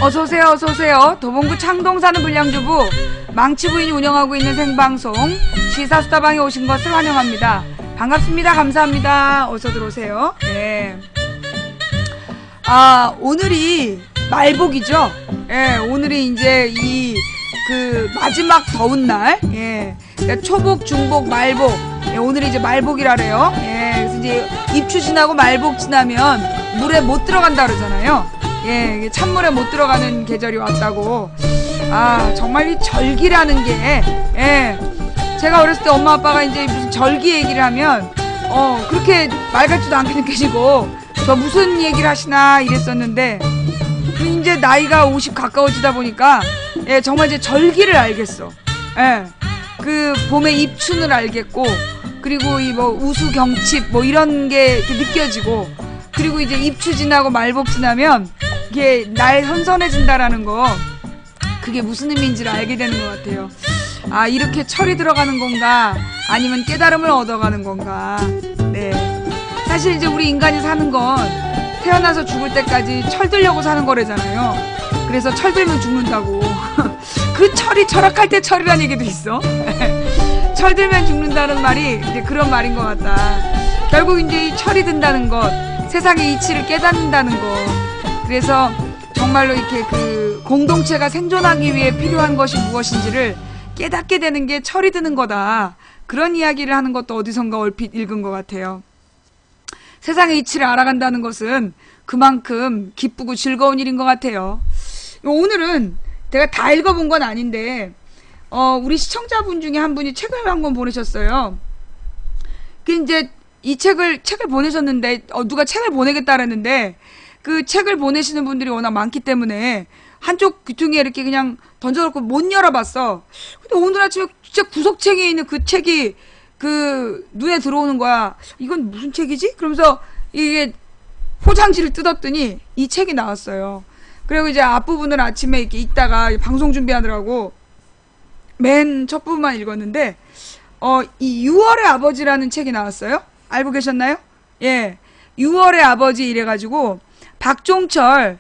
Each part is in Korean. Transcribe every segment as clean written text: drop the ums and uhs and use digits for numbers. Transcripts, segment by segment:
어서오세요, 어서오세요. 도봉구 창동 사는 불량주부 망치부인이 운영하고 있는 생방송 시사수다방에 오신 것을 환영합니다. 반갑습니다. 감사합니다. 어서 들어오세요. 네. 오늘이 말복이죠. 예, 오늘이 이제 마지막 더운 날. 예. 그러니까 초복, 중복, 말복. 예, 오늘이 이제 말복이라래요. 예. 그래서 이제 입추 지나고 말복 지나면 물에 못 들어간다 그러잖아요. 예, 찬물에 못 들어가는 계절이 왔다고. 정말 이 절기라는 게, 예. 제가 어렸을 때 엄마 아빠가 이제 무슨 절기 얘기를 하면, 그렇게 말 같지도 않게 느껴지고, 저 무슨 얘기를 하시나 이랬었는데, 이제 나이가 50 가까워지다 보니까, 예, 정말 이제 절기를 알겠어. 예. 그 봄의 입춘을 알겠고, 그리고 이 우수경칩 이런 게 이렇게 느껴지고, 그리고 이제 입추 지나고 말복 지나면 이게 날 선선해진다라는 거, 그게 무슨 의미인지를 알게 되는 것 같아요. 이렇게 철이 들어가는 건가, 아니면 깨달음을 얻어가는 건가. 네. 사실 이제 우리 인간이 사는 건 태어나서 죽을 때까지 철들려고 사는 거래잖아요. 그래서 철들면 죽는다고. 그 철이 철학할 때 철이라는 얘기도 있어. 철들면 죽는다는 말이 이제 그런 말인 것 같다. 결국 이제 이 철이 든다는 것, 세상의 이치를 깨닫는다는 것. 그래서 정말로 이렇게 그 공동체가 생존하기 위해 필요한 것이 무엇인지를 깨닫게 되는 게 철이 드는 거다. 그런 이야기를 하는 것도 어디선가 얼핏 읽은 것 같아요. 세상의 이치를 알아간다는 것은 그만큼 기쁘고 즐거운 일인 것 같아요. 오늘은 제가 다 읽어본 건 아닌데, 우리 시청자분 중에 한 분이 책을 한 권 보내셨어요. 이제 이 책을 보내셨는데, 누가 책을 보내겠다 그랬는데, 그 책을 보내시는 분들이 워낙 많기 때문에 한쪽 귀퉁이에 이렇게 그냥 던져놓고 못 열어봤어. 근데 오늘 아침에 진짜 구석책에 있는 그 책이 눈에 들어오는 거야. 이건 무슨 책이지? 그러면서 이게 포장지를 뜯었더니 이 책이 나왔어요. 그리고 이제 앞부분을 아침에 이렇게 읽다가 방송 준비하느라고 맨 첫 부분만 읽었는데, 이 6월의 아버지라는 책이 나왔어요. 알고 계셨나요? 예. 6월의 아버지 이래가지고 박종철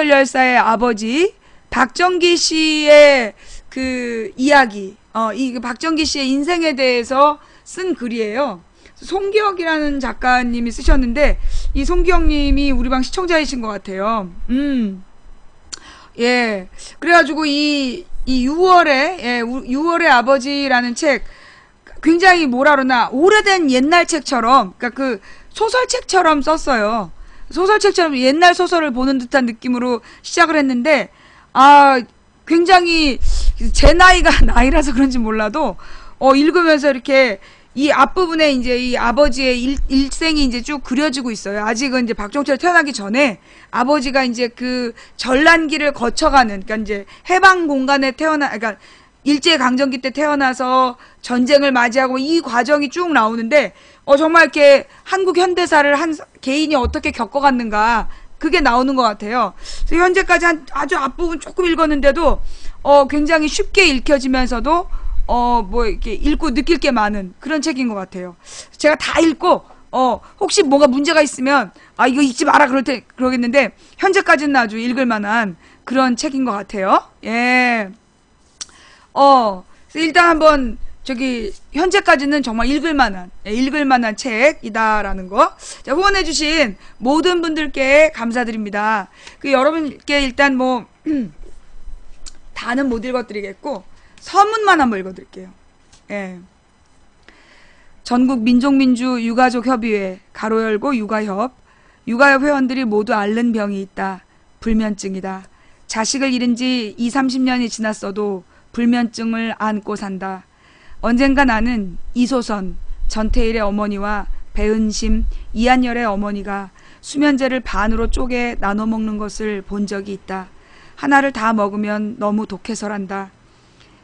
열사의 아버지 박정기 씨의 그 이야기, 이 박정기 씨의 인생에 대해서 쓴 글이에요. 송기혁이라는 작가님이 쓰셨는데, 이 송기혁님이 우리 방 시청자이신 것 같아요. 예. 그래가지고 이 6월의 아버지라는 책, 굉장히 뭐라 그러나, 오래된 옛날 책처럼, 그러니까 그 소설책처럼 썼어요. 소설책처럼 옛날 소설을 보는 듯한 느낌으로 시작을 했는데, 굉장히 제 나이가 나이라서 그런지 몰라도, 읽으면서 이렇게 이 앞부분에 이제 이 아버지의 일생이 이제 쭉 그려지고 있어요. 아직은 이제 박종철 태어나기 전에 아버지가 이제 그 전란기를 거쳐가는, 그러니까 이제 해방 공간에 그러니까 일제강점기 때 태어나서 전쟁을 맞이하고 이 과정이 쭉 나오는데, 정말 이렇게 한국 현대사를 한 개인이 어떻게 겪어갔는가, 그게 나오는 것 같아요. 그래서 현재까지 아주 앞부분 조금 읽었는데도, 굉장히 쉽게 읽혀지면서도, 이렇게 읽고 느낄 게 많은 그런 책인 것 같아요. 제가 다 읽고, 혹시 뭐가 문제가 있으면, 이거 읽지 마라 그러겠는데, 현재까지는 아주 읽을 만한 그런 책인 것 같아요. 예. 일단 한번, 현재까지는 정말 읽을 만한 책이다라는 거. 자, 후원해주신 모든 분들께 감사드립니다. 여러분께 일단 다는 못 읽어드리겠고, 서문만 한번 읽어드릴게요. 예. 전국 민족민주 유가족협의회, 가로 열고 육아협 회원들이 모두 앓는 병이 있다. 불면증이다. 자식을 잃은 지 20-30년이 지났어도 불면증을 안고 산다. 언젠가 나는 이소선, 전태일의 어머니와 배은심, 이한열의 어머니가 수면제를 반으로 쪼개 나눠 먹는 것을 본 적이 있다. 하나를 다 먹으면 너무 독해서란다.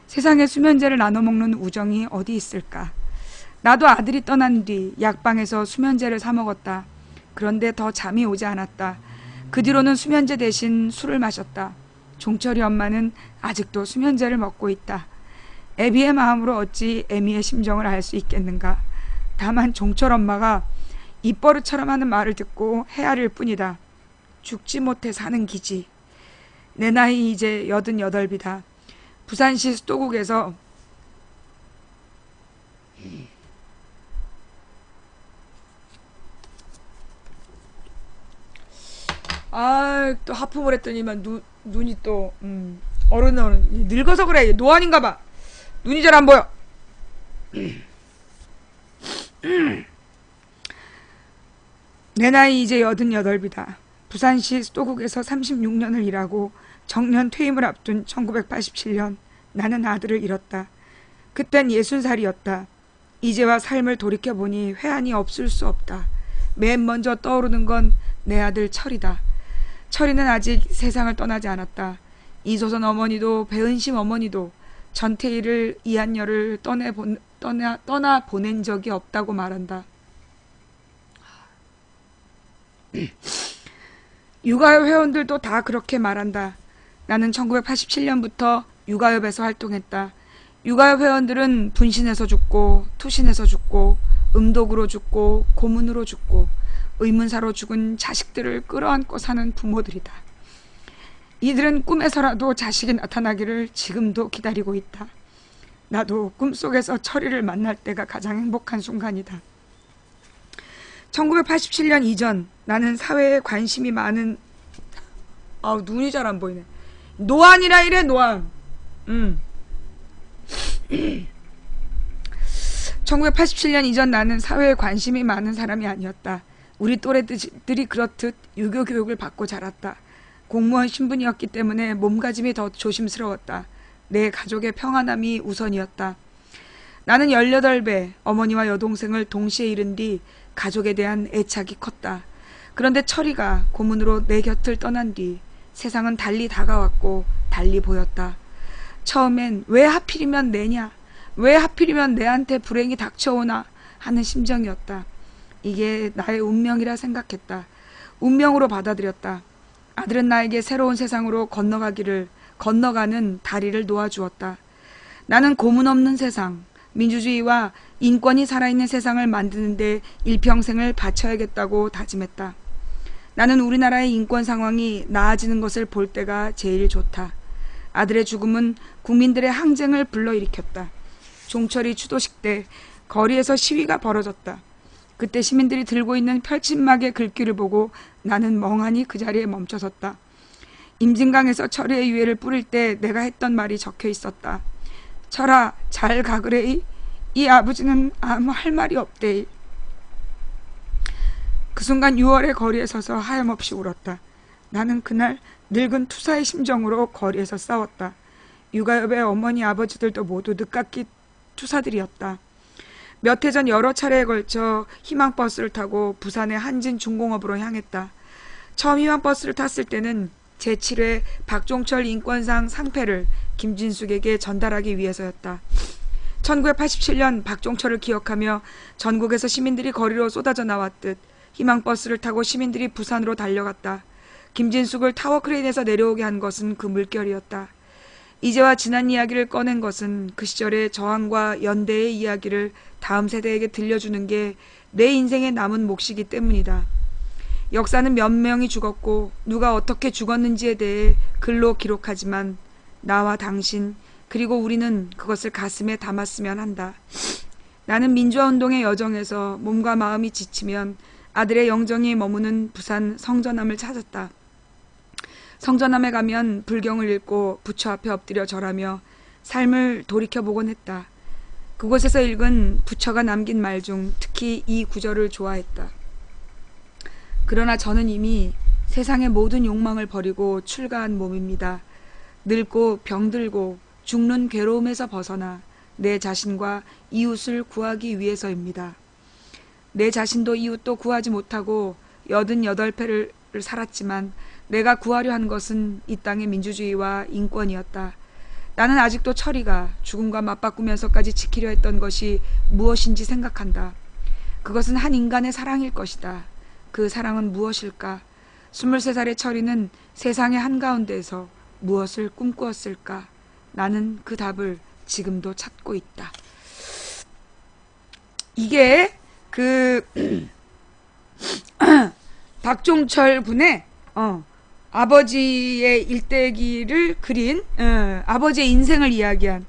세상에 수면제를 나눠 먹는 우정이 어디 있을까? 나도 아들이 떠난 뒤 약방에서 수면제를 사 먹었다. 그런데 더 잠이 오지 않았다. 그 뒤로는 수면제 대신 술을 마셨다. 종철이 엄마는 아직도 수면제를 먹고 있다. 애비의 마음으로 어찌 애미의 심정을 알 수 있겠는가. 다만 종철 엄마가 입버릇처럼 하는 말을 듣고 헤아릴 뿐이다. 죽지 못해 사는 기지. 내 나이 이제 88이다. 부산시 수도국에서 또 하품을 했더니만 눈이 또 어른 늙어서 그래. 노안인가봐. 눈이 잘 안 보여. 내 나이 이제 88이다. 부산시 수도국에서 36년을 일하고 정년 퇴임을 앞둔 1987년 나는 아들을 잃었다. 그땐 60살이었다. 이제와 삶을 돌이켜보니 회한이 없을 수 없다. 맨 먼저 떠오르는 건 내 아들 철이다. 철이는 아직 세상을 떠나지 않았다. 이소선 어머니도 배은심 어머니도 전태일을 이한열을 떠나 보낸 적이 없다고 말한다. 육아협 회원들도 다 그렇게 말한다. 나는 1987년부터 육아협에서 활동했다. 육아협 회원들은 분신해서 죽고 투신해서 죽고 음독으로 죽고 고문으로 죽고 의문사로 죽은 자식들을 끌어안고 사는 부모들이다. 이들은 꿈에서라도 자식이 나타나기를 지금도 기다리고 있다. 나도 꿈속에서 철이를 만날 때가 가장 행복한 순간이다. 1987년 이전 나는 사회에 관심이 많은 눈이 잘 안 보이네. 노안이라 이래 노안. 1987년 이전 나는 사회에 관심이 많은 사람이 아니었다. 우리 또래들이 그렇듯 유교 교육을 받고 자랐다. 공무원 신분이었기 때문에 몸가짐이 더 조심스러웠다. 내 가족의 평안함이 우선이었다. 나는 18배 어머니와 여동생을 동시에 잃은 뒤 가족에 대한 애착이 컸다. 그런데 철이가 고문으로 내 곁을 떠난 뒤 세상은 달리 다가왔고 달리 보였다. 처음엔 왜 하필이면 내냐? 왜 하필이면 내한테 불행이 닥쳐오나? 하는 심정이었다. 이게 나의 운명이라 생각했다. 운명으로 받아들였다. 아들은 나에게 새로운 세상으로 건너가는 다리를 놓아주었다. 나는 고문 없는 세상, 민주주의와 인권이 살아있는 세상을 만드는데 일평생을 바쳐야겠다고 다짐했다. 나는 우리나라의 인권 상황이 나아지는 것을 볼 때가 제일 좋다. 아들의 죽음은 국민들의 항쟁을 불러일으켰다. 종철이 추도식 때 거리에서 시위가 벌어졌다. 그때 시민들이 들고 있는 펼친막의 글귀를 보고 나는 멍하니 그 자리에 멈춰섰다. 임진강에서 철이의 유해를 뿌릴 때 내가 했던 말이 적혀 있었다. 철아, 잘 가그레이. 이 아버지는 아무 할 말이 없대이. 그 순간 6월의 거리에 서서 하염없이 울었다. 나는 그날 늙은 투사의 심정으로 거리에서 싸웠다. 육아협의 어머니 아버지들도 모두 늦깎이 투사들이었다. 몇 해 전 여러 차례에 걸쳐 희망버스를 타고 부산의 한진중공업으로 향했다. 처음 희망버스를 탔을 때는 제7회 박종철 인권상 상패를 김진숙에게 전달하기 위해서였다. 1987년 박종철을 기억하며 전국에서 시민들이 거리로 쏟아져 나왔듯 희망버스를 타고 시민들이 부산으로 달려갔다. 김진숙을 타워크레인에서 내려오게 한 것은 그 물결이었다. 이제와 지난 이야기를 꺼낸 것은 그 시절의 저항과 연대의 이야기를 다음 세대에게 들려주는 게 내 인생에 남은 몫이기 때문이다. 역사는 몇 명이 죽었고 누가 어떻게 죽었는지에 대해 글로 기록하지만 나와 당신 그리고 우리는 그것을 가슴에 담았으면 한다. 나는 민주화운동의 여정에서 몸과 마음이 지치면 아들의 영정이 머무는 부산 성전함을 찾았다. 성전함에 가면 불경을 읽고 부처 앞에 엎드려 절하며 삶을 돌이켜보곤 했다. 그곳에서 읽은 부처가 남긴 말 중 특히 이 구절을 좋아했다. 그러나 저는 이미 세상의 모든 욕망을 버리고 출가한 몸입니다. 늙고 병들고 죽는 괴로움에서 벗어나 내 자신과 이웃을 구하기 위해서입니다. 내 자신도 이웃도 구하지 못하고 88패를 살았지만 내가 구하려 한 것은 이 땅의 민주주의와 인권이었다. 나는 아직도 철이가 죽음과 맞바꾸면서까지 지키려 했던 것이 무엇인지 생각한다. 그것은 한 인간의 사랑일 것이다. 그 사랑은 무엇일까? 23살의 철이는 세상의 한가운데에서 무엇을 꿈꾸었을까? 나는 그 답을 지금도 찾고 있다. 이게 박종철 군의 아버지의 일대기를 그린 아버지의 인생을 이야기한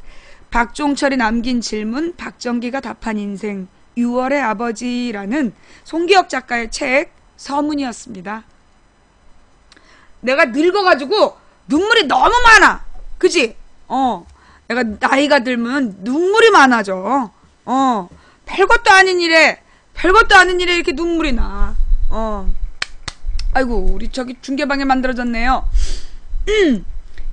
박종철이 남긴 질문 박정기가 답한 인생 6월의 아버지라는 송기혁 작가의 책 서문이었습니다. 내가 늙어가지고 눈물이 너무 많아. 그지? 내가 나이가 들면 눈물이 많아져. 별것도 아닌 일에 이렇게 눈물이 나. 아이고, 우리 저기 중계방에 만들어졌네요.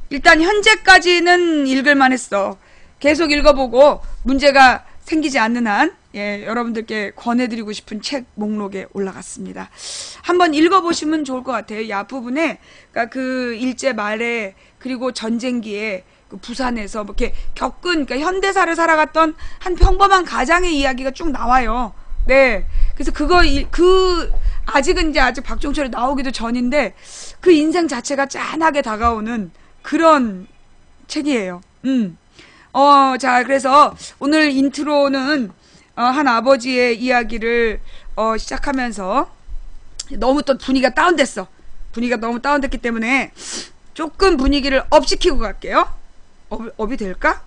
일단 현재까지는 읽을만 했어. 계속 읽어보고 문제가 생기지 않는 한 여러분들께 권해드리고 싶은 책 목록에 올라갔습니다. 한번 읽어보시면 좋을 것 같아요. 이 앞부분에 그러니까 그 일제 말에 그리고 전쟁기에 그 부산에서 뭐 이렇게 겪은 그러니까 현대사를 살아갔던 한 평범한 가장의 이야기가 쭉 나와요. 네, 그래서 아직은 이제 아직 박종철이 나오기도 전인데 그 인생 자체가 짠하게 다가오는 그런 책이에요. 자, 그래서 오늘 인트로는 한 아버지의 이야기를 시작하면서 너무 또 분위기가 다운됐어. 분위기가 너무 다운됐기 때문에 조금 분위기를 업시키고 갈게요. 업이 될까?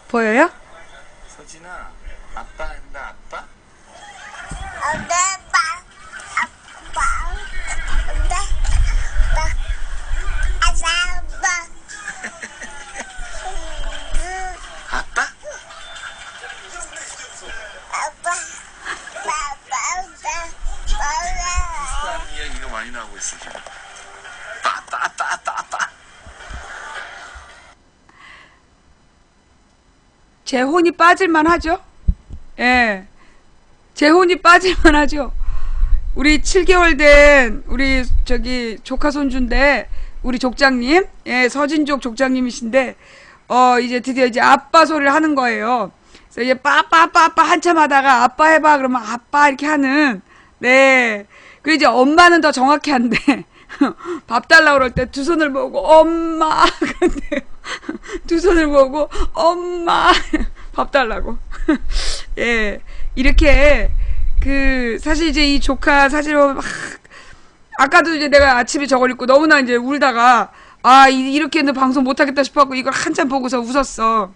보여요? 서진아, 아빠 한다, 아빠? 아빠? 비슷한 이야기가 많이 나오고 있어, 지금. 아빠. 제 혼이 빠질만 하죠? 예. 제 혼이 빠질만 하죠? 우리 7개월 된, 우리 저기 조카 손주인데, 우리 족장님, 서진족 족장님이신데, 이제 드디어 이제 아빠 소리를 하는 거예요. 그래서 이제 빠빠 한참 하다가 아빠 해봐 그러면 아빠 이렇게 하는, 네. 그리고 이제 엄마는 더 정확히 한대. 밥 달라고 그럴 때 두 손을 모으고 엄마 그런데 두 손을 모으고 엄마 밥 달라고. 예, 이렇게 사실 이제 이 조카 사실은 막 아까도 이제 내가 아침에 저걸 읽고 너무나 이제 울다가 이렇게는 방송 못하겠다 싶어갖고 이걸 한참 보고서 웃었어.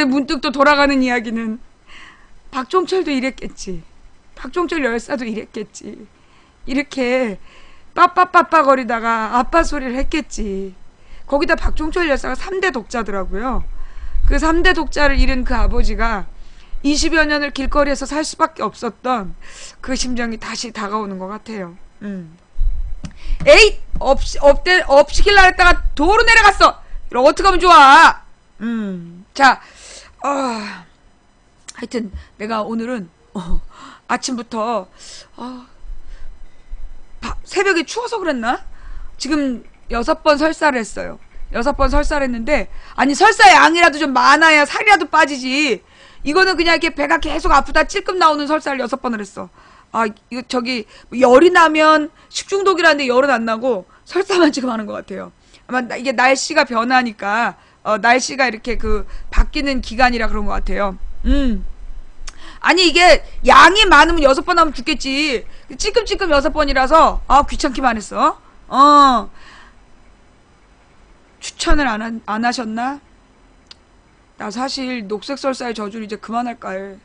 문득 또 돌아가는 이야기는 박종철도 이랬겠지. 박종철 열사도 이랬겠지. 이렇게 빠빠빠빠 거리다가 아빠 소리를 했겠지. 거기다 박종철 열사가 3대 독자더라고요. 그 3대 독자를 잃은 그 아버지가 20여 년을 길거리에서 살 수밖에 없었던 그 심정이 다시 다가오는 것 같아요. 에잇! 업시킬라 했다가 도로 내려갔어! 이거 어떻게 하면 좋아? 자, 하여튼 내가 오늘은 아침부터 새벽에 추워서 그랬나? 지금 6번 설사를 했어요. 6번 설사를 했는데 아니 설사 양이라도 좀 많아야 살이라도 빠지지. 이거는 그냥 이렇게 배가 계속 아프다 찔끔 나오는 설사를 6번을 했어. 이거 저기 열이 나면 식중독이라는데 열은 안 나고 설사만 지금 하는 것 같아요. 아마 이게 날씨가 변하니까 날씨가 이렇게 바뀌는 기간이라 그런 것 같아요. 아니 이게 양이 많으면 6번 하면 죽겠지. 찔끔찔끔 6번이라서 귀찮기만 했어. 추천을 안 하셨나? 나 사실 녹색설사의 저주를 이제 그만할까 해.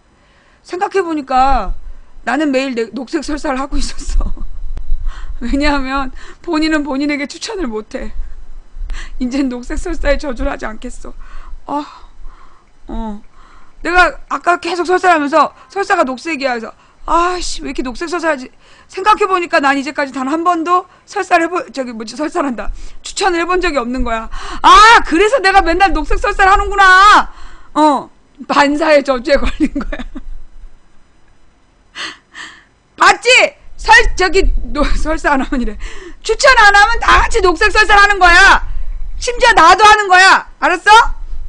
생각해보니까 나는 매일 녹색설사를 하고 있었어. 왜냐하면 본인은 본인에게 추천을 못해. 이젠 녹색설사의 저주를 하지 않겠어. 내가 아까 계속 설사를 하면서 설사가 녹색이야. 그래서 왜 이렇게 녹색 설사하지? 생각해보니까 난 이제까지 단 한 번도 설사란다. 추천을 해본 적이 없는 거야. 그래서 내가 맨날 녹색 설사를 하는구나. 반사의 저주에 걸린 거야. 봤지? 설사 안 하면 이래. 추천 안 하면 다 같이 녹색 설사를 하는 거야. 심지어 나도 하는 거야. 알았어?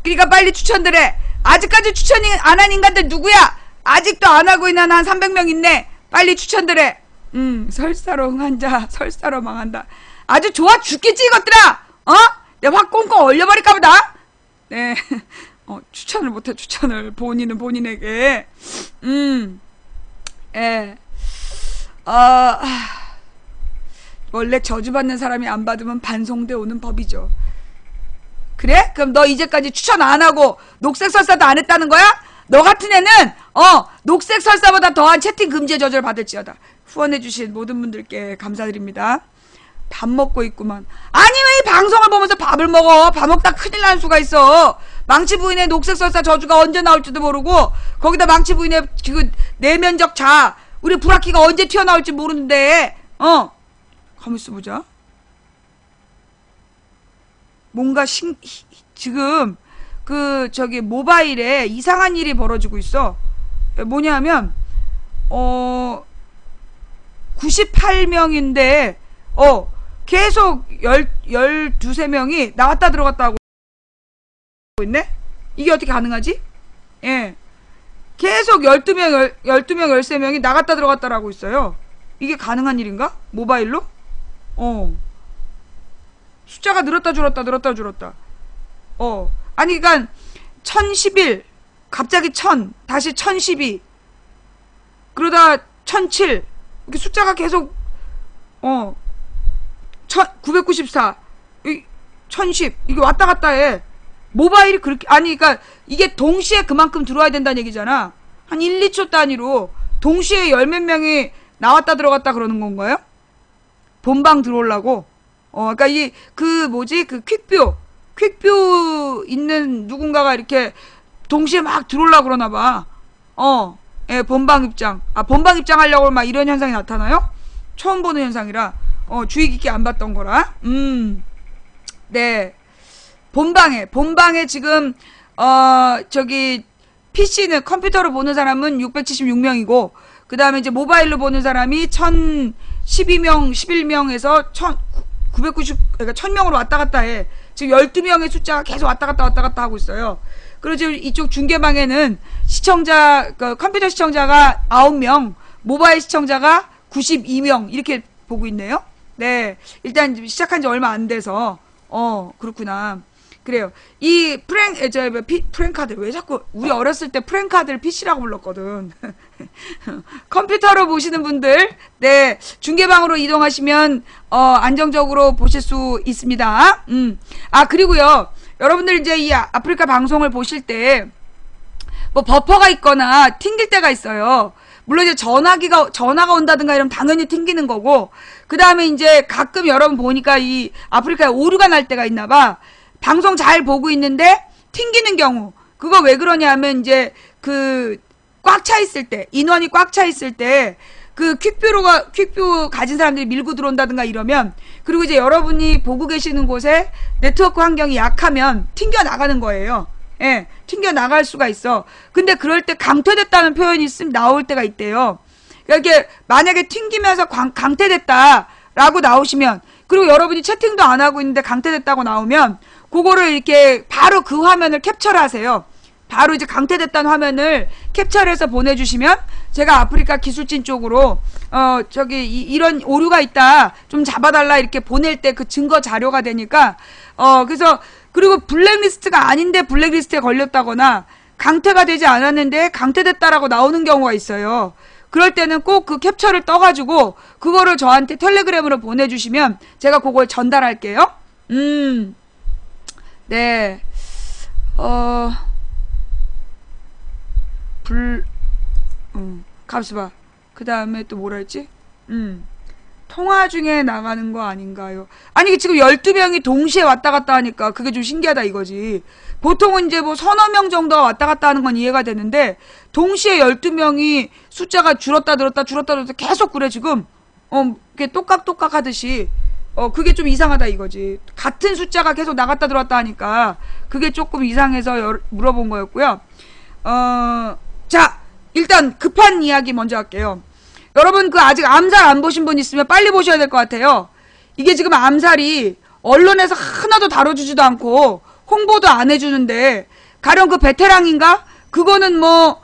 그러니까 빨리 추천들 해. 아직까지 추천 안 한 인간들 누구야? 아직도 안 하고 있는 한 300명 있네. 빨리 추천들 해. 설사로 응한 자 설사로 망한다. 아주 좋아 죽겠지 이것들아. 내가 확 꽁꽁 얼려버릴까 보다. 네. 추천을 못해. 추천을 본인은 본인에게. 원래 저주받는 사람이 안 받으면 반송돼 오는 법이죠. 그래? 그럼 너 이제까지 추천 안 하고 녹색 설사도 안 했다는 거야? 너 같은 애는 녹색 설사보다 더한 채팅 금지의 저주를 받을지어다. 후원해주신 모든 분들께 감사드립니다. 밥 먹고 있구만. 아니 왜 이 방송을 보면서 밥을 먹어? 밥 먹다 큰일 날 수가 있어. 망치 부인의 녹색 설사 저주가 언제 나올지도 모르고 거기다 망치 부인의 그 내면적 자아 우리 브라키가 언제 튀어나올지 모르는데 가만있어 보자. 뭔가 지금 그 저기 모바일에 이상한 일이 벌어지고 있어. 뭐냐면 98명인데 계속 12~13명이 나왔다 들어갔다 하고 있네? 이게 어떻게 가능하지? 예. 계속 12명, 13명이 나갔다 들어갔다 하고 있어요. 이게 가능한 일인가? 모바일로? 숫자가 늘었다 줄었다 늘었다 줄었다. 아니 그니까 1011 갑자기 1000 다시 1012 그러다 1007 이렇게 숫자가 계속 994 1010 이게 왔다 갔다 해. 모바일이 그렇게 아니 그니까 이게 동시에 그만큼 들어와야 된다는 얘기잖아. 한 1, 2초 단위로 동시에 열 몇 명이 나왔다 들어갔다 그러는 건가요? 본방 들어오려고. 그러니까 그 퀵뷰 있는 누군가가 이렇게 동시에 막 들어오려고 그러나 봐. 예, 본방 입장. 본방 입장 하려고 막 이런 현상이 나타나요? 처음 보는 현상이라 주의 깊게 안 봤던 거라. 네. 본방에 지금 저기 PC는 컴퓨터로 보는 사람은 676명이고 그 다음에 이제 모바일로 보는 사람이 1012명, 11명에서 990, 그러니까 1000명으로 왔다 갔다 해. 지금 12명의 숫자가 계속 왔다 갔다 하고 있어요. 그리고 지금 이쪽 중계방에는 컴퓨터 시청자가 9명, 모바일 시청자가 92명, 이렇게 보고 있네요. 네. 일단 시작한 지 얼마 안 돼서, 그렇구나. 그래요. 이 프랭카드, 왜 자꾸, 우리 어렸을 때 프랭카드를 PC라고 불렀거든. 컴퓨터로 보시는 분들, 네, 중계방으로 이동하시면, 안정적으로 보실 수 있습니다. 그리고요, 여러분들 이제 이 아프리카 방송을 보실 때, 뭐 버퍼가 있거나 튕길 때가 있어요. 물론 이제 전화가 온다든가 이러면 당연히 튕기는 거고, 그 다음에 이제 가끔 여러분 보니까 이 아프리카에 오류가 날 때가 있나 봐. 방송 잘 보고 있는데 튕기는 경우. 그거 왜 그러냐면 이제 꽉 차 있을 때, 인원이 꽉 차 있을 때 퀵뷰 가진 사람들이 밀고 들어온다든가 이러면, 그리고 이제 여러분이 보고 계시는 곳에 네트워크 환경이 약하면 튕겨 나가는 거예요. 예, 튕겨 나갈 수가 있어. 근데 그럴 때 강퇴됐다는 표현이 나올 때가 있대요. 그러니까 이렇게 만약에 튕기면서 강퇴됐다라고 나오시면, 그리고 여러분이 채팅도 안 하고 있는데 강퇴됐다고 나오면 그거를 이렇게 바로 그 화면을 캡처를 하세요. 바로 이제 강퇴됐다는 화면을 캡처를 해서 보내주시면 제가 아프리카 기술진 쪽으로 이런 오류가 있다 좀 잡아달라 이렇게 보낼 때 그 증거 자료가 되니까 그래서 그리고 블랙리스트가 아닌데 블랙리스트에 걸렸다거나 강퇴가 되지 않았는데 강퇴됐다라고 나오는 경우가 있어요. 그럴 때는 꼭 그 캡처를 떠가지고 그거를 저한테 텔레그램으로 보내주시면 제가 그걸 전달할게요. 네. 값봐. 그 다음에 또 뭐라 했지? 통화 중에 나가는 거 아닌가요? 아니 지금 12명이 동시에 왔다 갔다 하니까 그게 좀 신기하다 이거지. 보통은 이제 뭐 서너 명 정도가 왔다 갔다 하는 건 이해가 되는데 동시에 12명이 숫자가 줄었다 늘었다 계속 그래 지금. 그게 똑깍똑깍 하듯이 그게 좀 이상하다 이거지. 같은 숫자가 계속 나갔다 들어왔다 하니까 그게 조금 이상해서 물어본 거였고요. 자, 일단 급한 이야기 먼저 할게요. 여러분 아직 암살 안 보신 분 있으면 빨리 보셔야 될 것 같아요. 이게 지금 암살이 언론에서 하나도 다뤄주지도 않고 홍보도 안 해주는데, 가령 그 베테랑인가? 그거는 뭐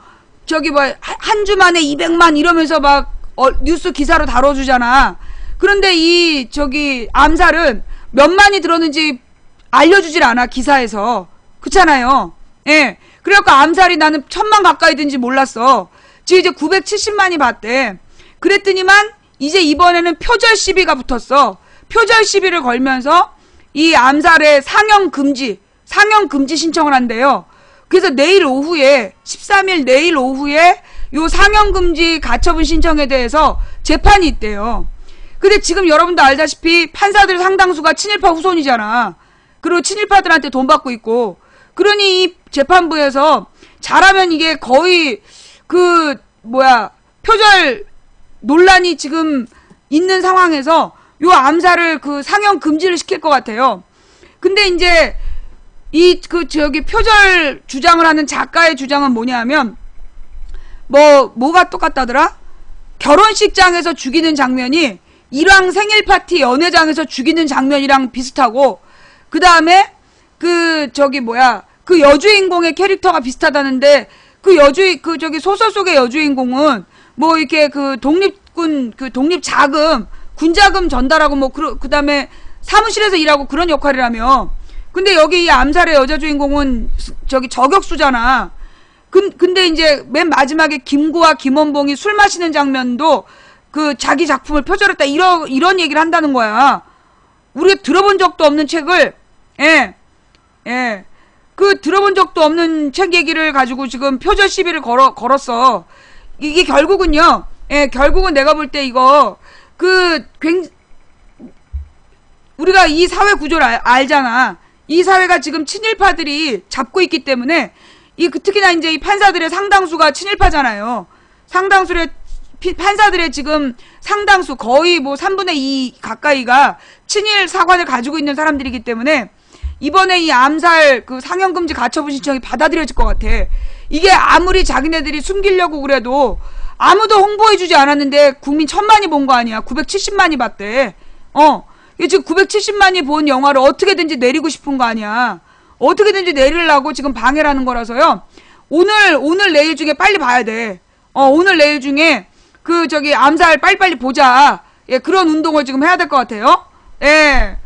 한 주 만에 200만 이러면서 막 뉴스 기사로 다뤄주잖아. 그런데 이 저기 암살은 몇만이 들었는지 알려주질 않아, 기사에서. 그렇잖아요. 예. 그래갖고 암살이 나는 1000만 가까이 된지 몰랐어. 지금 이제 970만이 봤대. 그랬더니만 이제 이번에는 표절 시비가 붙었어. 표절 시비를 걸면서 이 암살의 상영 금지 신청을 한대요. 그래서 내일 오후에 13일 내일 오후에 요 상영 금지 가처분 신청에 대해서 재판이 있대요. 근데 지금 여러분도 알다시피 판사들 상당수가 친일파 후손이잖아. 그리고 친일파들한테 돈 받고 있고. 그러니 이 재판부에서 잘하면 이게 거의 표절 논란이 지금 있는 상황에서 요 암살을 상영 금지를 시킬 것 같아요. 근데 이제 표절 주장을 하는 작가의 주장은 뭐냐면 뭐가 똑같다더라? 결혼식장에서 죽이는 장면이 일왕 생일 파티 연회장에서 죽이는 장면이랑 비슷하고, 그 다음에 여주인공의 캐릭터가 비슷하다는데, 소설 속의 여주인공은 뭐 이렇게 독립자금, 군자금 전달하고 그 다음에 사무실에서 일하고 그런 역할이라며. 근데 여기 이 암살의 여자 주인공은 저격수잖아. 근데 이제 맨 마지막에 김구와 김원봉이 술 마시는 장면도 자기 작품을 표절했다, 이런 얘기를 한다는 거야. 우리가 들어본 적도 없는 책을, 들어본 적도 없는 책 얘기를 가지고 지금 표절 시비를 걸었어. 이게 결국은요, 결국은 내가 볼 때 이거, 우리가 이 사회 구조를 알잖아. 이 사회가 지금 친일파들이 잡고 있기 때문에, 특히나 이제 이 판사들의 상당수가 친일파잖아요. 판사들의 지금 상당수, 거의 3분의 2 가까이가 친일 사관을 가지고 있는 사람들이기 때문에, 이번에 이 암살 상영금지 가처분 신청이 받아들여질 것 같아. 이게 아무리 자기네들이 숨기려고 그래도 아무도 홍보해주지 않았는데 국민 1000만이 본 거 아니야. 970만이 봤대. 지금 970만이 본 영화를 어떻게든지 내리고 싶은 거 아니야. 어떻게든지 내리려고 지금 방해를 하는 거라서요. 오늘 내일 중에 빨리 봐야 돼. 오늘 내일 중에 암살 빨리빨리 보자. 예, 그런 운동을 지금 해야 될 것 같아요. 예.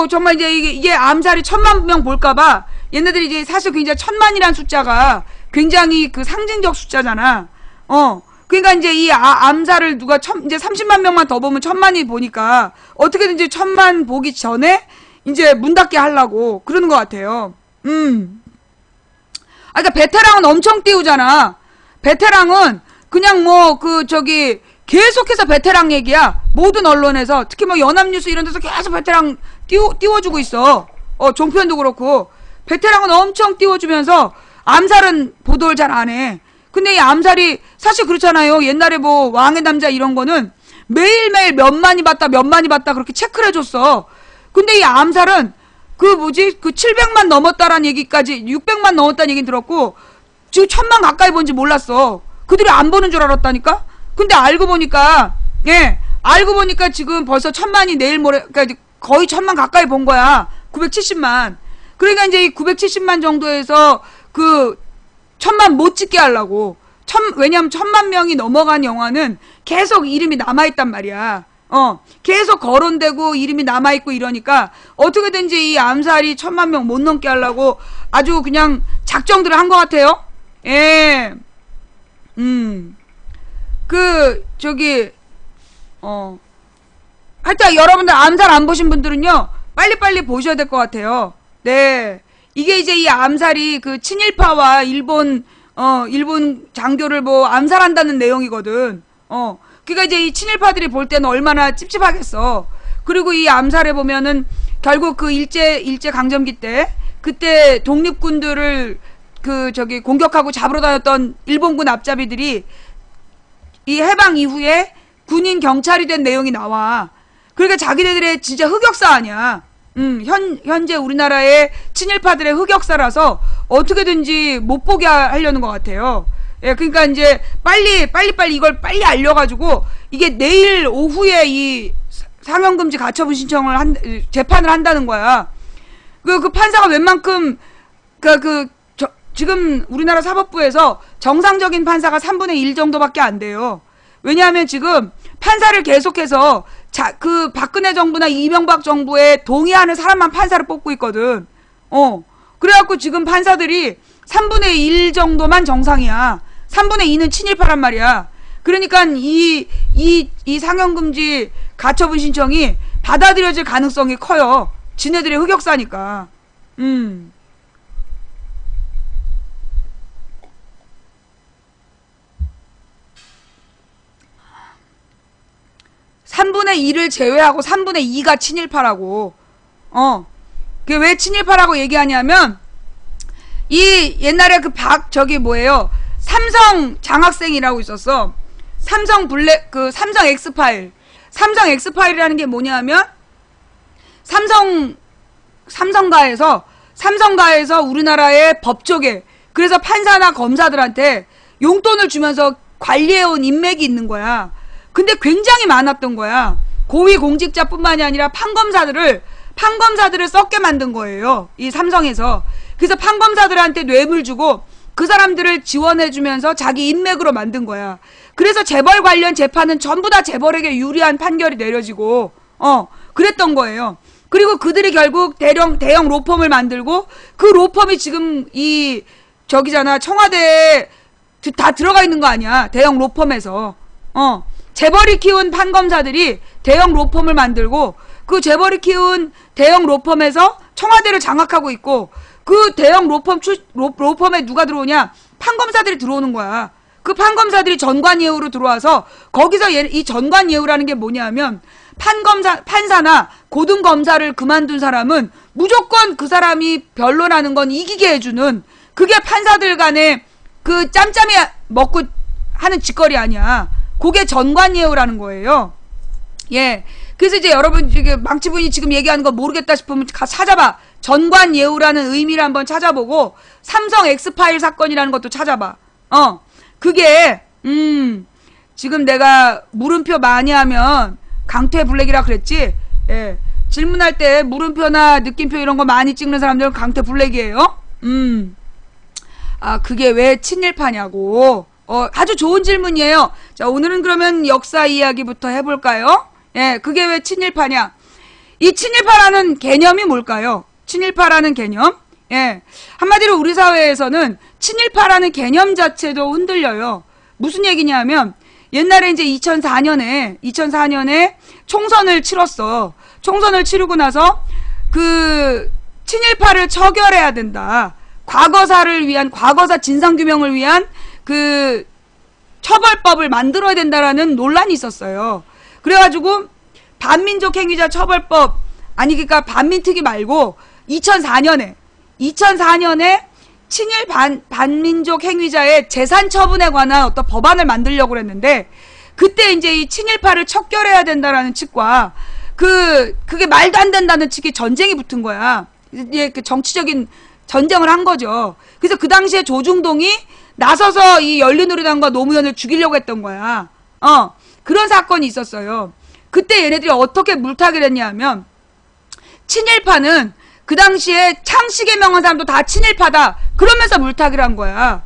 정말 이제 이게 암살이 1000만 명 볼까봐 얘네들이 이제 사실 굉장히 1000만이라는 숫자가 굉장히 상징적 숫자잖아. 그러니까 이제 이 암살을 누가 이제 30만 명만 더 보면 1000만이 보니까 어떻게든지 1000만 보기 전에 이제 문 닫게 하려고 그러는 것 같아요. 그러니까 베테랑은 엄청 띄우잖아. 베테랑은 그냥 계속해서 베테랑 얘기야. 모든 언론에서, 특히 연합뉴스 이런 데서 계속 베테랑 띄워주고 있어. 종편도 그렇고. 베테랑은 엄청 띄워주면서 암살은 보도를 잘 안 해. 근데 이 암살이 사실 그렇잖아요. 옛날에 왕의 남자 이런 거는 매일매일 몇만이 봤다 그렇게 체크를 해줬어. 근데 이 암살은 700만 넘었다라는 얘기까지, 600만 넘었다는 얘기는 들었고, 지금 1000만 가까이 본지 몰랐어. 그들이 안 보는 줄 알았다니까? 근데 알고 보니까 지금 벌써 1000만이 내일 모레, 그러니까 거의 1000만 가까이 본 거야. 970만. 그러니까 이제 이 970만 정도에서 1000만 못 찍게 하려고. 왜냐면 1000만 명이 넘어간 영화는 계속 이름이 남아있단 말이야. 계속 거론되고 이름이 남아있고 이러니까 어떻게든지 이 암살이 1000만 명 못 넘게 하려고 아주 그냥 작정들을 한 것 같아요. 예. 하여튼 여러분들 암살 안 보신 분들은요, 빨리빨리 보셔야 될 것 같아요. 네. 이게 이제 이 암살이 친일파와 일본 장교를 암살한다는 내용이거든. 그러니까 이제 이 친일파들이 볼 때는 얼마나 찝찝하겠어. 그리고 이 암살에 보면은 결국 일제 강점기 때, 그때 독립군들을 공격하고 잡으러 다녔던 일본군 앞잡이들이 이 해방 이후에 군인 경찰이 된 내용이 나와. 그러니까 자기네들의 진짜 흑역사 아니야. 현재 우리나라의 친일파들의 흑역사라서 어떻게든지 못 보게 하려는 것 같아요. 예, 그러니까 이제 빨리 이걸 빨리 알려가지고 이게 내일 오후에 이 상영금지 가처분 신청을 재판을 한다는 거야. 그 판사가 웬만큼 지금 우리나라 사법부에서 정상적인 판사가 3분의 1 정도밖에 안 돼요. 왜냐하면 지금 판사를 계속해서 그 박근혜 정부나 이명박 정부에 동의하는 사람만 판사를 뽑고 있거든. 그래갖고 지금 판사들이 3분의 1 정도만 정상이야. 3분의 2는 친일파란 말이야. 그러니까 이 상영금지 가처분 신청이 받아들여질 가능성이 커요. 지네들의 흑역사니까. 3분의 1을 제외하고 3분의 2가 친일파라고. 그게 왜 친일파라고 얘기하냐면, 이 옛날에 저기 뭐예요. 삼성 장학생이라고 있었어. 삼성 엑스파일. 삼성 엑스파일이라는 게 뭐냐면, 삼성가에서 우리나라의 법조계, 그래서 판사나 검사들한테 용돈을 주면서 관리해온 인맥이 있는 거야. 근데 굉장히 많았던 거야. 고위 공직자뿐만이 아니라 판검사들을 썩게 만든 거예요. 이 삼성에서. 그래서 판검사들한테 뇌물 주고 그 사람들을 지원해주면서 자기 인맥으로 만든 거야. 그래서 재벌 관련 재판은 전부 다 재벌에게 유리한 판결이 내려지고 그랬던 거예요. 그리고 그들이 결국 대형 로펌을 만들고, 그 로펌이 지금 저기잖아, 청와대에 다 들어가 있는 거 아니야. 대형 로펌에서. 재벌이 키운 판검사들이 대형 로펌을 만들고, 그 재벌이 키운 대형 로펌에서 청와대를 장악하고 있고, 그 대형 로펌에 누가 들어오냐? 판검사들이 들어오는 거야. 그 판검사들이 전관예우로 들어와서, 거기서 이 전관예우라는 게 뭐냐면, 판사나 고등검사를 그만둔 사람은 무조건 그 사람이 변론하는 건 이기게 해주는, 그게 판사들 간에 그 짬짬이 먹고 하는 짓거리 아니야. 그게 전관예우라는 거예요. 예. 그래서 이제 여러분, 망치분이 지금 얘기하는 거 모르겠다 싶으면 찾아봐. 전관예우라는 의미를 한번 찾아보고, 삼성 엑스파일 사건이라는 것도 찾아봐. 그게, 지금 내가 물음표 많이 하면 강퇴블랙이라 그랬지? 예. 질문할 때 물음표나 느낌표 이런 거 많이 찍는 사람들은 강퇴블랙이에요. 그게 왜 친일파냐고. 아주 좋은 질문이에요. 자, 오늘은 그러면 역사 이야기부터 해볼까요? 예, 그게 왜 친일파냐? 이 친일파라는 개념이 뭘까요? 친일파라는 개념? 예, 한마디로 우리 사회에서는 친일파라는 개념 자체도 흔들려요. 무슨 얘기냐면, 옛날에 이제 2004년에 총선을 치렀어. 총선을 치르고 나서 그 친일파를 처결해야 된다. 과거사 진상규명을 위한 그 처벌법을 만들어야 된다라는 논란이 있었어요. 그래가지고 반민족 행위자 처벌법, 그러니까 반민특위 말고 2004년에 친일 반민족 행위자의 재산 처분에 관한 어떤 법안을 만들려고 했는데, 그때 이제 이 친일파를 척결해야 된다라는 측과 그게 말도 안 된다는 측이 전쟁이 붙은 거야. 그 정치적인 전쟁을 한 거죠. 그래서 그 당시에 조중동이 나서서 이 열린우리당과 노무현을 죽이려고 했던 거야. 그런 사건이 있었어요. 그때 얘네들이 어떻게 물타기를 했냐면, 친일파는 그 당시에 창씨개명한 사람도 다 친일파다, 그러면서 물타기를 한 거야.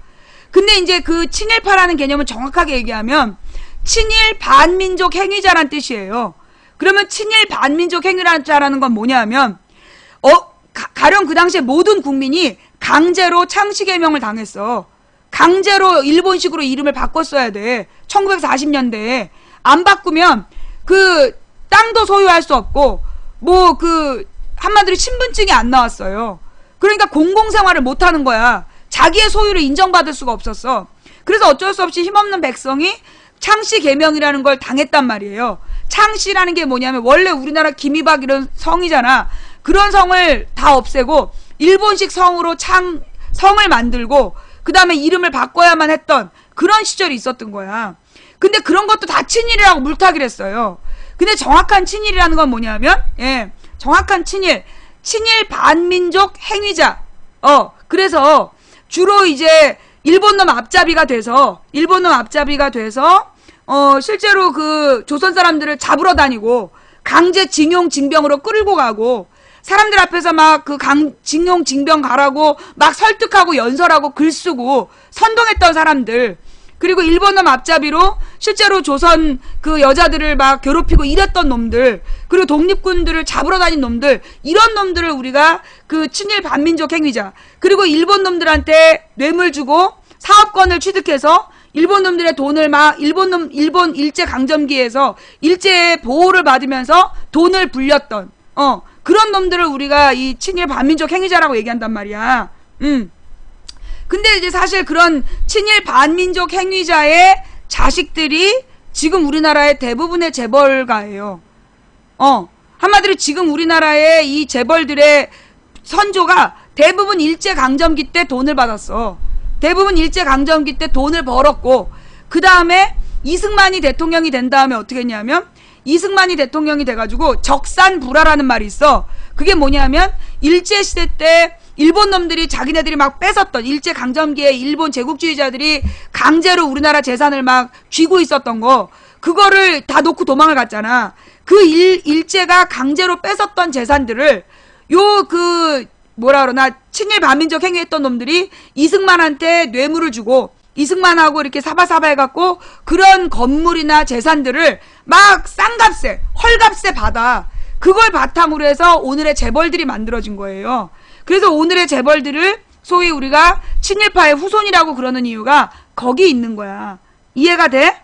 근데 이제 그 친일파라는 개념은 정확하게 얘기하면 친일 반민족 행위자란 뜻이에요. 그러면 친일 반민족 행위자라는 건 뭐냐면, 가령 그 당시에 모든 국민이 강제로 창씨개명을 당했어. 강제로 일본식으로 이름을 바꿨어야 돼. 1940년대에. 안 바꾸면 그 땅도 소유할 수 없고, 한마디로 신분증이 안 나왔어요. 그러니까 공공생활을 못하는 거야. 자기의 소유를 인정받을 수가 없었어. 그래서 어쩔 수 없이 힘없는 백성이 창씨 개명이라는 걸 당했단 말이에요. 창씨라는 게 뭐냐면, 원래 우리나라 김이박 이런 성이잖아. 그런 성을 다 없애고 일본식 성으로 성을 만들고, 그 다음에 이름을 바꿔야만 했던 그런 시절이 있었던 거야. 근데 그런 것도 다 친일이라고 물타기를 했어요. 근데 정확한 친일이라는 건 뭐냐면, 정확한 친일 반민족 행위자. 그래서 주로 이제 일본놈 앞잡이가 돼서 실제로 그 조선 사람들을 잡으러 다니고 강제 징용 징병으로 끌고 가고, 사람들 앞에서 막 그 징용 징병 가라고 막 설득하고 연설하고 글 쓰고 선동했던 사람들. 그리고 일본 놈 앞잡이로 실제로 조선 그 여자들을 막 괴롭히고 이랬던 놈들, 그리고 독립군들을 잡으러 다닌 놈들, 이런 놈들을 우리가 그 친일 반민족 행위자, 그리고 일본 놈들한테 뇌물 주고 사업권을 취득해서 일본 놈들의 돈을 막 일본 일제 강점기에서 일제의 보호를 받으면서 돈을 불렸던 그런 놈들을 우리가 이 친일 반민족 행위자라고 얘기한단 말이야. 근데 이제 사실 그런 친일 반민족 행위자의 자식들이 지금 우리나라의 대부분의 재벌가예요. 한마디로 지금 우리나라의 이 재벌들의 선조가 대부분 일제강점기 때 돈을 받았어. 대부분 일제강점기 때 돈을 벌었고, 그 다음에 이승만이 대통령이 된 다음에 어떻게 했냐면, 이승만이 대통령이 돼가지고 적산불화라는 말이 있어. 그게 뭐냐면 일제시대 때 일본 놈들이 자기네들이 막 뺏었던, 일제강점기에 일본 제국주의자들이 강제로 우리나라 재산을 막 쥐고 있었던 거, 그거를 다 놓고 도망을 갔잖아. 그 일제가 강제로 뺏었던 재산들을 뭐라 그러나 친일 반민족 행위했던 놈들이 이승만한테 뇌물을 주고 이승만하고 이렇게 사바사바 해갖고 그런 건물이나 재산들을 막 싼값에 헐값에 받아. 그걸 바탕으로 해서 오늘의 재벌들이 만들어진 거예요. 그래서 오늘의 재벌들을 소위 우리가 친일파의 후손이라고 그러는 이유가 거기 있는 거야. 이해가 돼?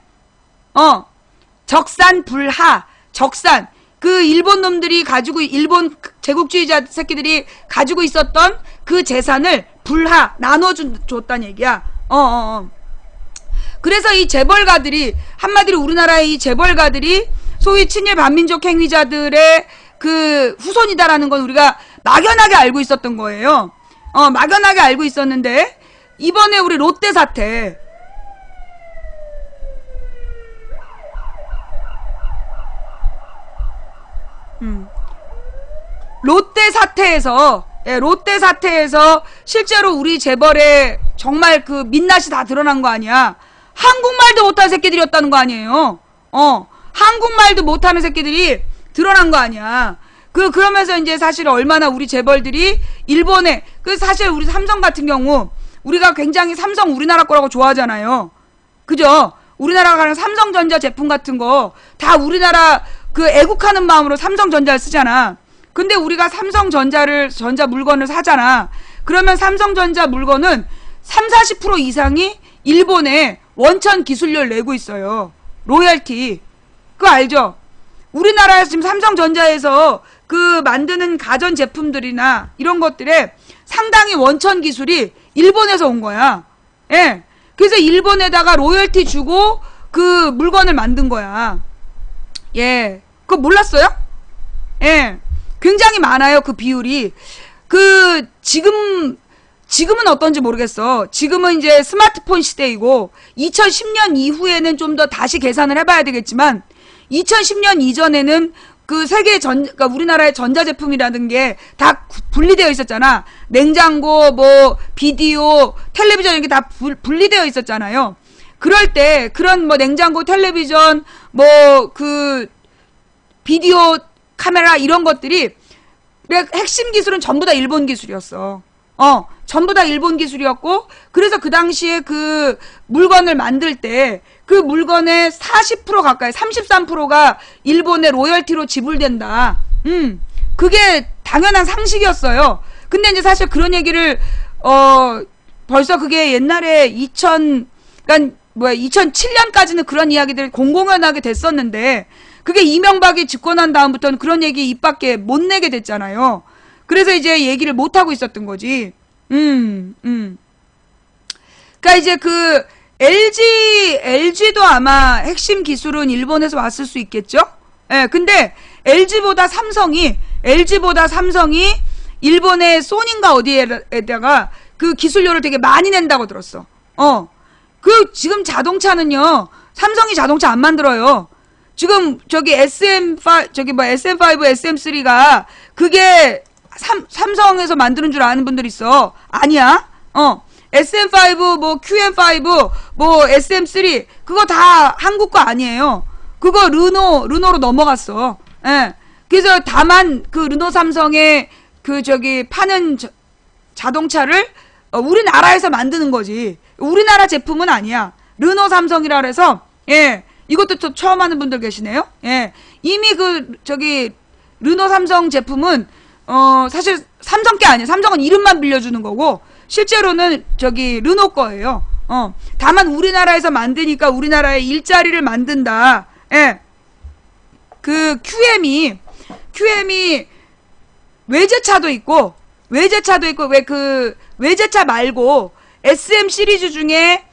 적산불하, 적산. 그 일본 놈들이 가지고, 일본 제국주의자 새끼들이 가지고 있었던 그 재산을 불하, 나눠줬단 얘기야. 그래서 이 재벌가들이, 한마디로 우리나라의 이 재벌가들이 소위 친일 반민족 행위자들의 그 후손이다라는 건 우리가 막연하게 알고 있었던 거예요. 막연하게 알고 있었는데, 이번에 우리 롯데 사태, 롯데 사태에서 실제로 우리 재벌의 정말 그 민낯이 다 드러난 거 아니야. 한국말도 못하는 새끼들이었다는 거 아니에요. 한국말도 못하는 새끼들이 드러난 거 아니야. 그러면서 이제 사실 얼마나 우리 재벌들이 일본에, 사실 우리 삼성 같은 경우, 우리가 굉장히 삼성 우리나라 거라고 좋아하잖아요. 그죠? 우리나라가 가는 삼성전자 제품 같은 거, 다 우리나라 그 애국하는 마음으로 삼성전자를 쓰잖아. 근데 우리가 전자 물건을 사잖아. 그러면 삼성전자 물건은 30-40% 이상이 일본에 원천 기술료를 내고 있어요. 로열티. 그거 알죠? 우리나라에서 지금 삼성전자에서 그 만드는 가전 제품들이나 이런 것들에 상당히 원천 기술이 일본에서 온 거야. 예. 그래서 일본에다가 로열티 주고 그 물건을 만든 거야. 예. 그거 몰랐어요? 예. 굉장히 많아요, 그 비율이. 지금은 어떤지 모르겠어. 지금은 이제 스마트폰 시대이고, 2010년 이후에는 좀 더 다시 계산을 해봐야 되겠지만, 2010년 이전에는 그 그러니까 우리나라의 전자제품이라는 게 다 분리되어 있었잖아. 냉장고, 뭐, 비디오, 텔레비전 이렇게 다 분리되어 있었잖아요. 그럴 때, 그런 뭐 냉장고, 텔레비전, 비디오, 카메라 이런 것들이 핵심 기술은 전부 다 일본 기술이었어. 전부 다 일본 기술이었고, 그래서 그 당시에 그 물건을 만들 때 그 물건의 40% 가까이, 33%가 일본의 로열티로 지불된다. 그게 당연한 상식이었어요. 근데 이제 사실 그런 얘기를 벌써 그게 옛날에 2007년까지는 그런 이야기들이 공공연하게 됐었는데, 그게 이명박이 집권한 다음부터는 그런 얘기 입 밖에 못 내게 됐잖아요. 그래서 이제 얘기를 못 하고 있었던 거지. 그러니까 이제 그 LG도 아마 핵심 기술은 일본에서 왔을 수 있겠죠? 예, 근데 LG보다 삼성이 일본의 소니인가 어디에다가 그 기술료를 되게 많이 낸다고 들었어. 지금 자동차는요, 삼성이 자동차 안 만들어요. 지금 SM5, SM3가 그게 삼성에서 만드는 줄 아는 분들 있어. 아니야. SM5, 뭐 QM5, 뭐 SM3 그거 다 한국 거 아니에요. 그거 르노로 넘어갔어. 예. 그래서 다만 그 르노 삼성의 파는 자동차를 우리나라에서 만드는 거지. 우리나라 제품은 아니야. 르노 삼성이라 그래서 예, 이것도 또 처음 하는 분들 계시네요. 예, 이미 그 저기 르노 삼성 제품은 사실 삼성 게 아니에요. 삼성은 이름만 빌려주는 거고 실제로는 저기 르노 거예요. 다만 우리나라에서 만드니까 우리나라에 일자리를 만든다. 예, 그 QM이 외제차도 있고 왜 그 외제차 말고 SM 시리즈 중에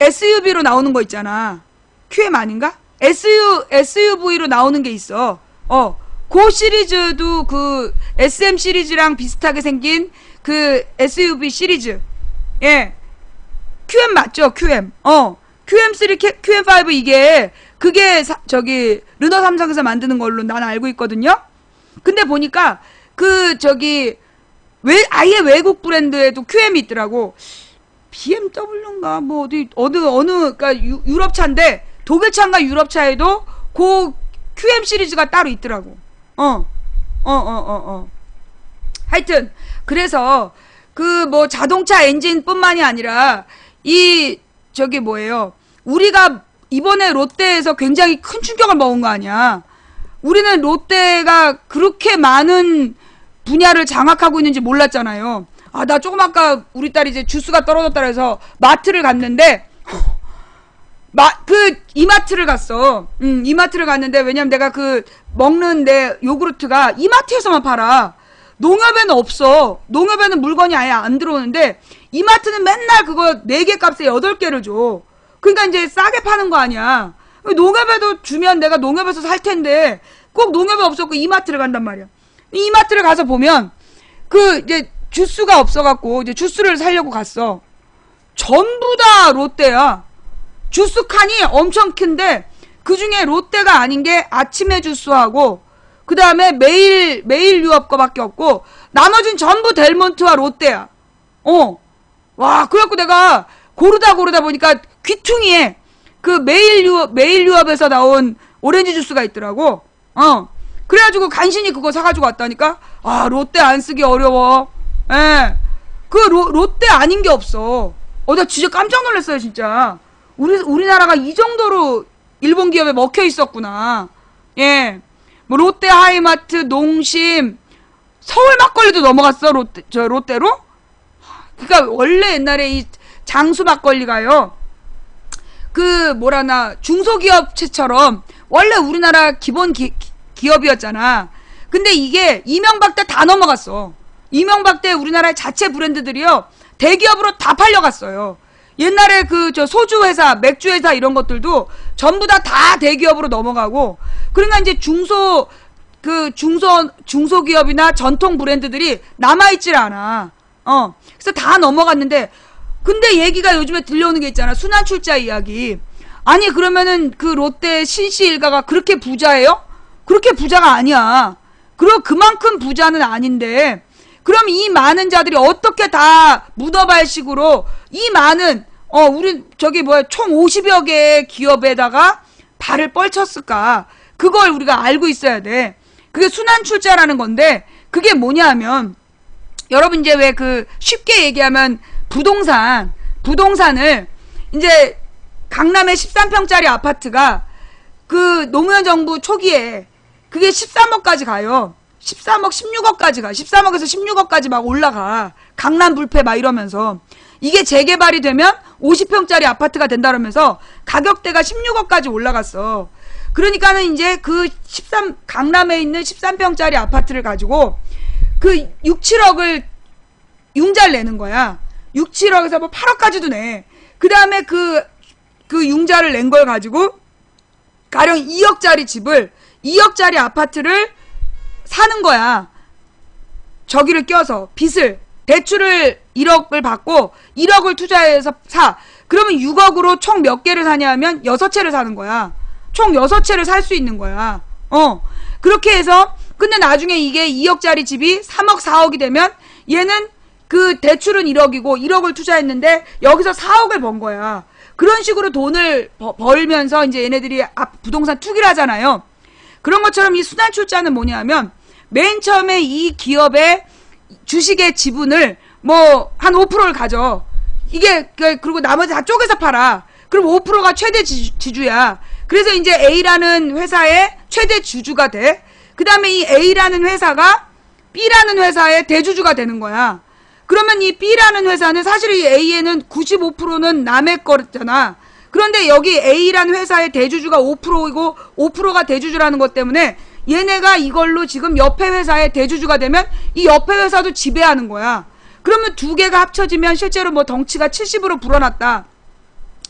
SUV로 나오는 거 있잖아. QM 아닌가? SUV로 나오는 게 있어. 그 시리즈도 그 SM 시리즈랑 비슷하게 생긴 그 SUV 시리즈. 예. QM 맞죠? QM. QM3, QM5 이게 그게 저기 르노 삼성에서 만드는 걸로 난 알고 있거든요. 근데 보니까 그 저기 아예 외국 브랜드에도 QM이 있더라고. BMW인가 뭐 어느 그러니까 유럽차인데 독일차인가 유럽차에도 그 QM 시리즈가 따로 있더라고. 하여튼 그래서 그 뭐 자동차 엔진뿐만이 아니라 이 저기 뭐예요. 우리가 이번에 롯데에서 굉장히 큰 충격을 먹은 거 아니야. 우리는 롯데가 그렇게 많은 분야를 장악하고 있는지 몰랐잖아요. 나 조금 아까 우리 딸이 이제 주스가 떨어졌다 그래서 마트를 갔는데 이마트를 갔어. 이마트를 갔는데 왜냐면 내가 그 먹는 내 요구르트가 이마트에서만 팔아. 농협에는 없어. 농협에는 물건이 아예 안 들어오는데 이마트는 맨날 그거 4개 값에 8개를 줘. 그러니까 이제 싸게 파는 거 아니야. 농협에도 주면 내가 농협에서 살 텐데 꼭 농협에 없었고 이마트를 간단 말이야. 이마트를 가서 보면 그 이제 주스가 없어갖고 이제 주스를 사려고 갔어. 전부 다 롯데야. 주스 칸이 엄청 큰데 그 중에 롯데가 아닌 게 아침에 주스하고 그 다음에 매일 유업 거밖에 없고 나머진 전부 델몬트와 롯데야. 와, 그래갖고 내가 고르다 보니까 귀퉁이에 그 매일 유업에서 나온 오렌지 주스가 있더라고. 그래가지고 간신히 그거 사가지고 왔다니까. 롯데 안 쓰기 어려워. 예. 그 롯데 아닌 게 없어. 나 진짜 깜짝 놀랐어요, 진짜. 우리나라가 이 정도로 일본 기업에 먹혀 있었구나. 예. 뭐 롯데 하이마트, 농심, 서울 막걸리도 넘어갔어, 롯데로? 그니까 원래 옛날에 이 장수 막걸리가요. 그 뭐라나 중소기업체처럼 원래 우리나라 기본 기업이었잖아. 근데 이게 이명박 때 다 넘어갔어. 이명박 때 우리나라의 자체 브랜드들이요 대기업으로 다 팔려갔어요. 옛날에 그 저 소주 회사, 맥주 회사 이런 것들도 전부 다 대기업으로 넘어가고, 그러니까 이제 중소기업이나 전통 브랜드들이 남아있질 않아. 그래서 다 넘어갔는데, 근데 얘기가 요즘에 들려오는 게 있잖아. 순환출자 이야기. 아니 그러면은 그 롯데 신씨 일가가 그렇게 부자예요? 그렇게 부자가 아니야. 그만큼 부자는 아닌데, 그럼 이 많은 자들이 어떻게 다 문어발식으로 이 많은 우리 저기 뭐야 총 50여 개의 기업에다가 발을 뻘쳤을까? 그걸 우리가 알고 있어야 돼. 그게 순환출자라는 건데, 그게 뭐냐 하면 여러분 이제 왜 그 쉽게 얘기하면 부동산을 이제 강남에 13평짜리 아파트가 그 노무현 정부 초기에 그게 13억까지 가요. 13억, 16억까지 가. 13억에서 16억까지 막 올라가. 강남 불패 막 이러면서. 이게 재개발이 되면 50평짜리 아파트가 된다면서 가격대가 16억까지 올라갔어. 그러니까는 이제 그 강남에 있는 13평짜리 아파트를 가지고 그 6, 7억을 융자를 내는 거야. 6, 7억에서 뭐 8억까지도 내. 그 다음에 그 융자를 낸 걸 가지고 가령 2억짜리 집을, 2억짜리 아파트를 사는 거야. 저기를 껴서 대출을 1억을 받고 1억을 투자해서 사. 그러면 6억으로 총 몇 개를 사냐 하면 6채를 사는 거야. 총 6채를 살 수 있는 거야. 그렇게 해서 근데 나중에 이게 2억짜리 집이 3억 4억이 되면 얘는 그 대출은 1억이고 1억을 투자했는데 여기서 4억을 번 거야. 그런 식으로 돈을 벌면서 이제 얘네들이 부동산 투기를 하잖아요. 그런 것처럼 이 순환출자는 뭐냐 하면 맨 처음에 이 기업의 주식의 지분을 뭐 한 5%를 가져. 이게 그리고 나머지 다 쪼개서 팔아. 그럼 5%가 최대 지주야. 그래서 이제 A라는 회사의 최대 주주가 돼. 그 다음에 이 A라는 회사가 B라는 회사의 대주주가 되는 거야. 그러면 이 B라는 회사는 사실 이 A에는 95%는 남의 거잖아. 그런데 여기 A라는 회사의 대주주가 5%이고 5%가 대주주라는 것 때문에 얘네가 이걸로 지금 옆에 회사의 대주주가 되면 이 옆에 회사도 지배하는 거야. 그러면 두 개가 합쳐지면 실제로 뭐 덩치가 70으로 불어났다.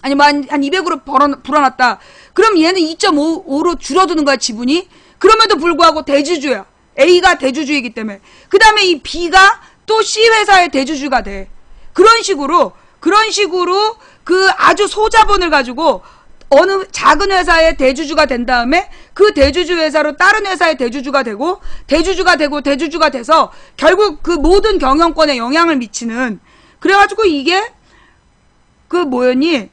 아니면 한 200으로 불어났다. 그럼 얘는 2.5로 줄어드는 거야, 지분이. 그럼에도 불구하고 대주주야. A가 대주주이기 때문에. 그 다음에 이 B가 또 C 회사의 대주주가 돼. 그런 식으로 그 아주 소자본을 가지고 어느 작은 회사의 대주주가 된 다음에 그 대주주 회사로 다른 회사의 대주주가 되고 대주주가 돼서 결국 그 모든 경영권에 영향을 미치는. 그래가지고 이게 그 뭐였니?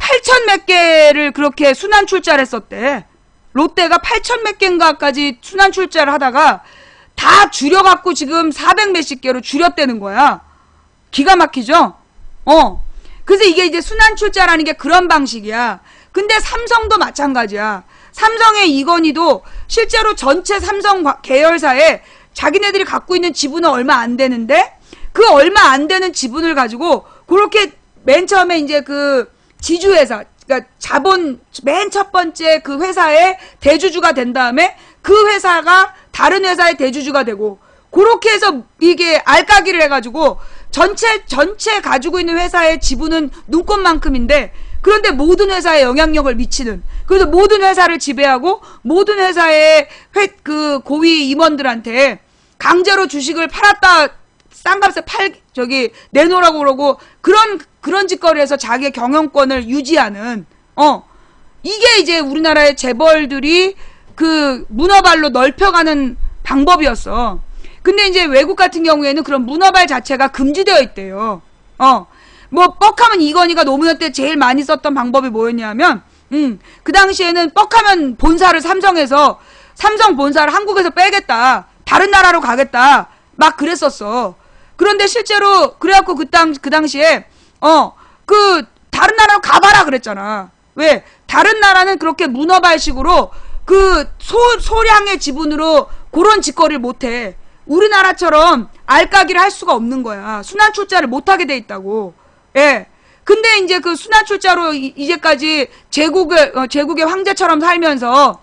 8천 몇 개를 그렇게 순환 출자를 했었대. 롯데가 8천 몇 개인가까지 순환 출자를 하다가 다 줄여갖고 지금 400 몇십 개로 줄였다는 거야. 기가 막히죠? 그래서 이게 이제 순환 출자라는 게 그런 방식이야. 근데 삼성도 마찬가지야. 삼성의 이건희도 실제로 전체 삼성 계열사에 자기네들이 갖고 있는 지분은 얼마 안 되는데 그 얼마 안 되는 지분을 가지고 그렇게 맨 처음에 이제 그 지주회사, 그러니까 자본 맨 첫 번째 그 회사의 대주주가 된 다음에 그 회사가 다른 회사의 대주주가 되고 그렇게 해서 이게 알까기를 해가지고 전체 가지고 있는 회사의 지분은 눈꽃만큼인데 그런데 모든 회사에 영향력을 미치는, 그래서 모든 회사를 지배하고 모든 회사의 그 고위 임원들한테 강제로 주식을 팔았다 싼 값에 내놓으라고 그러고 그런 짓거리에서 자기의 경영권을 유지하는, 이게 이제 우리나라의 재벌들이 그 문어발로 넓혀가는 방법이었어. 근데 이제 외국 같은 경우에는 그런 문어발 자체가 금지되어 있대요. 뭐 뻑하면 이건희가 노무현 때 제일 많이 썼던 방법이 뭐였냐면, 그 당시에는 뻑하면 본사를 삼성 본사를 한국에서 빼겠다, 다른 나라로 가겠다, 막 그랬었어. 그런데 실제로 그래갖고 그 당시에 그 다른 나라로 가봐라 그랬잖아. 왜? 다른 나라는 그렇게 문어발식으로 그 소량의 지분으로 그런 짓거리를 못해. 우리나라처럼 알까기를 할 수가 없는 거야. 순환 출자를 못하게 돼 있다고. 예. 근데 이제 그 순환 출자로 이제까지 제국의 황제처럼 살면서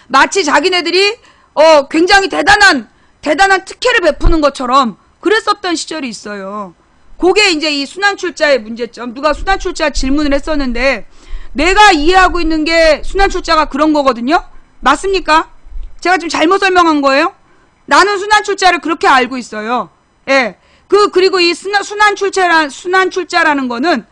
마치 자기네들이 굉장히 대단한 특혜를 베푸는 것처럼 그랬었던 시절이 있어요. 그게 이제 이 순환 출자의 문제점. 누가 순환 출자 질문을 했었는데 내가 이해하고 있는 게 순환 출자가 그런 거거든요. 맞습니까? 제가 좀 잘못 설명한 거예요? 나는 순환 출자를 그렇게 알고 있어요. 예. 그리고 이 순환 출자라는 거는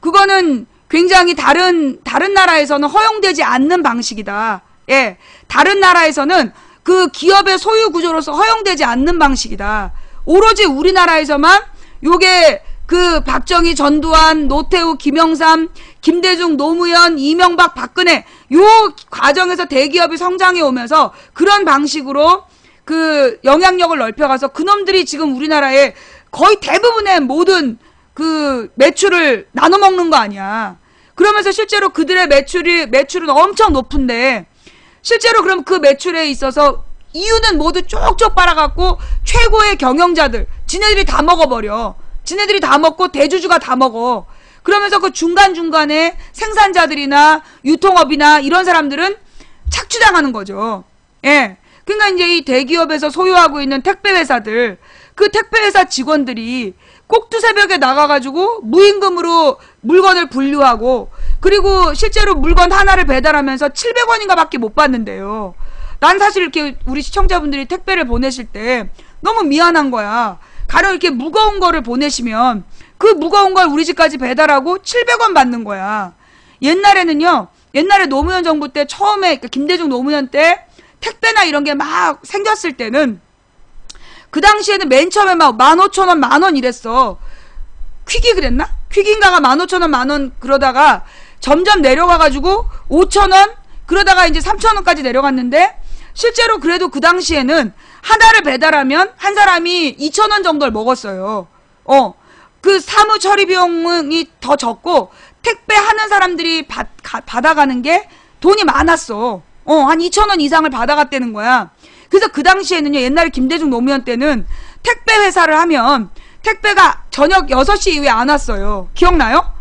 그거는 굉장히 다른 나라에서는 허용되지 않는 방식이다. 예. 다른 나라에서는 그 기업의 소유 구조로서 허용되지 않는 방식이다. 오로지 우리나라에서만 요게 그 박정희, 전두환, 노태우, 김영삼, 김대중, 노무현, 이명박, 박근혜 요 과정에서 대기업이 성장해 오면서 그런 방식으로 그 영향력을 넓혀가서 그놈들이 지금 우리나라의 거의 대부분의 모든 그 매출을 나눠먹는 거 아니야. 그러면서 실제로 그들의 매출은 엄청 높은데 실제로 그럼 그 매출에 있어서 이유는 모두 쪽쪽 빨아갖고 최고의 경영자들 지네들이 다 먹어버려. 지네들이 다 먹고 대주주가 다 먹어. 그러면서 그 중간중간에 생산자들이나 유통업이나 이런 사람들은 착취당하는 거죠. 예. 그러니까 이제 이 대기업에서 소유하고 있는 택배회사들, 그 택배회사 직원들이 꼭두새벽에 나가가지고 무임금으로 물건을 분류하고 그리고 실제로 물건 하나를 배달하면서 700원인가 밖에 못 받는데요. 난 사실 이렇게 우리 시청자분들이 택배를 보내실 때 너무 미안한 거야. 가령 이렇게 무거운 거를 보내시면 그 무거운 걸 우리 집까지 배달하고 700원 받는 거야. 옛날에 노무현 정부 때 처음에 그러니까 김대중 노무현 때 택배나 이런 게 막 생겼을 때는 그 당시에는 맨 처음에 막 15,000원, 만원 이랬어. 퀵이 그랬나? 퀵인가가 15,000원, 만원 그러다가 점점 내려가가지고 5,000원 그러다가 이제 3,000원까지 내려갔는데 실제로 그래도 그 당시에는 하나를 배달하면 한 사람이 2,000원 정도를 먹었어요. 그 사무 처리 비용이 더 적고 택배 하는 사람들이 받아가는 게 돈이 많았어. 한 2,000원 이상을 받아갔다는 거야. 그래서 그 당시에는요, 옛날에 김대중 노무현 때는 택배 회사를 하면 택배가 저녁 6시 이후에 안 왔어요. 기억나요?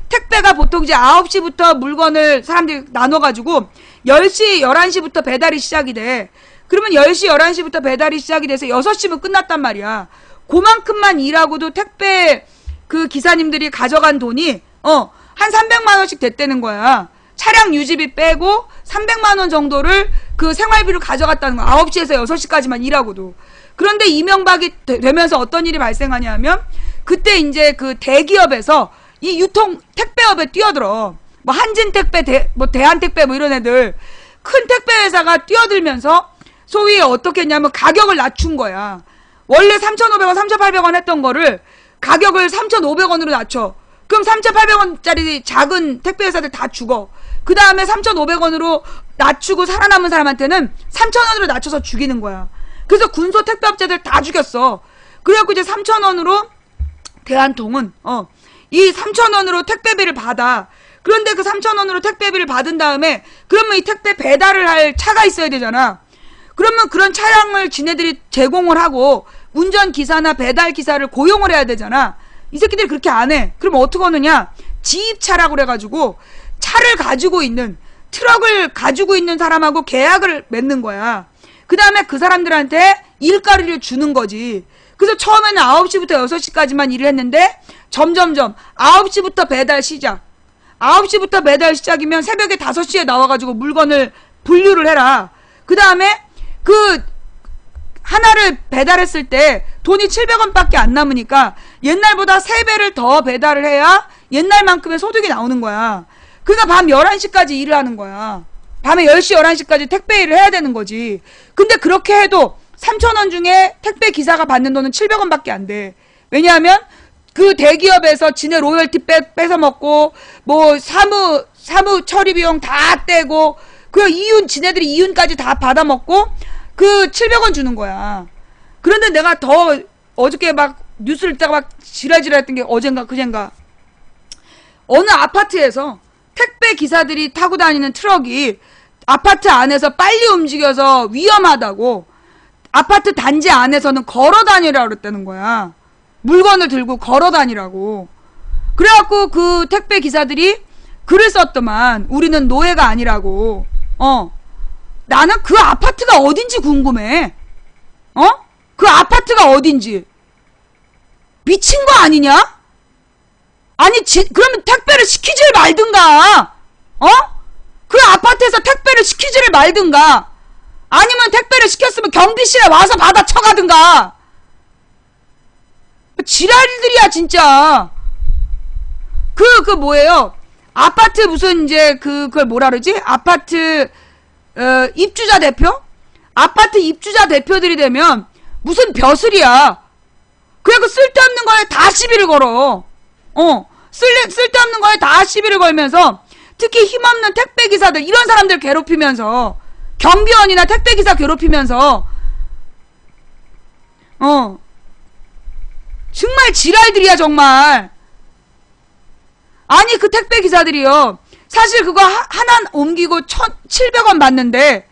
택배가 보통 이제 9시부터 물건을 사람들이 나눠가지고 10시, 11시부터 배달이 시작이 돼. 그러면 10시, 11시부터 배달이 시작이 돼서 6시면 끝났단 말이야. 그만큼만 일하고도 택배 그 기사님들이 가져간 돈이 한 300만 원씩 됐다는 거야. 차량 유지비 빼고 300만 원 정도를 그 생활비로 가져갔다는 거야. 9시에서 6시까지만 일하고도. 그런데 이명박이 되면서 어떤 일이 발생하냐면 그때 이제 그 대기업에서 이 유통 택배업에 뛰어들어. 뭐 한진택배, 뭐 대한택배 뭐 이런 애들 큰 택배 회사가 뛰어들면서 소위 어떻게 했냐면 가격을 낮춘 거야. 원래 3,500원, 3,800원 했던 거를 가격을 3,500원으로 낮춰. 그럼 3,800원짜리 작은 택배 회사들 다 죽어. 그 다음에 3,500원으로 낮추고 살아남은 사람한테는 3,000원으로 낮춰서 죽이는 거야. 그래서 군소 택배업자들 다 죽였어. 그래갖고 이제 3,000원으로 대한통은 이 3,000원으로 택배비를 받아. 그런데 그 3,000원으로 택배비를 받은 다음에 그러면 이 택배 배달을 할 차가 있어야 되잖아. 그러면 그런 차량을 지네들이 제공을 하고 운전기사나 배달기사를 고용을 해야 되잖아. 이 새끼들이 그렇게 안 해. 그럼 어떻게 하느냐? 지입차라고 그래가지고 차를 가지고 있는, 트럭을 가지고 있는 사람하고 계약을 맺는 거야. 그 다음에 그 사람들한테 일가리를 주는 거지. 그래서 처음에는 9시부터 6시까지만 일을 했는데 점점점 9시부터 배달 시작. 9시부터 배달 시작이면 새벽에 5시에 나와가지고 물건을 분류를 해라. 그 다음에 그 하나를 배달했을 때 돈이 700원밖에 안 남으니까 옛날보다 3배를 더 배달을 해야 옛날만큼의 소득이 나오는 거야. 그러니까 밤 11시까지 일을 하는 거야. 밤에 10시, 11시까지 택배 일을 해야 되는 거지. 근데 그렇게 해도 3,000원 중에 택배 기사가 받는 돈은 700원밖에 안 돼. 왜냐하면 그 대기업에서 지네 로열티 뺏어 먹고 뭐 사무 처리 비용 다 떼고 그 이윤, 지네들이 이윤까지 다 받아 먹고 그 700원 주는 거야. 그런데 내가 더 어저께 막 뉴스를 읽다가 막 지랄지랄 했던 게 어젠가 그젠가 어느 아파트에서 택배 기사들이 타고 다니는 트럭이 아파트 안에서 빨리 움직여서 위험하다고 아파트 단지 안에서는 걸어 다니라고 그랬다는 거야. 물건을 들고 걸어 다니라고. 그래갖고 그 택배 기사들이 글을 썼더만. 우리는 노예가 아니라고. 나는 그 아파트가 어딘지 궁금해. 그 아파트가 어딘지. 미친 거 아니냐? 아니 그러면 택배를 시키질 말든가. 그 아파트에서 택배를 시키지를 말든가. 아니면 택배를 시켰으면 경비실에 와서 받아 쳐가든가. 지랄들이야 진짜. 그 뭐예요? 아파트 무슨 이제 그걸 뭐라 그러지? 아파트 입주자 대표? 아파트 입주자 대표들이 되면 무슨 벼슬이야. 그래갖고 쓸데없는 거에 다 시비를 걸어. 쓸데없는 거에 다 시비를 걸면서 특히 힘없는 택배기사들 이런 사람들 괴롭히면서 경비원이나 택배기사 괴롭히면서 정말 지랄들이야 정말. 아니 그 택배기사들이요 사실 그거 하나 옮기고 1,700원 받는데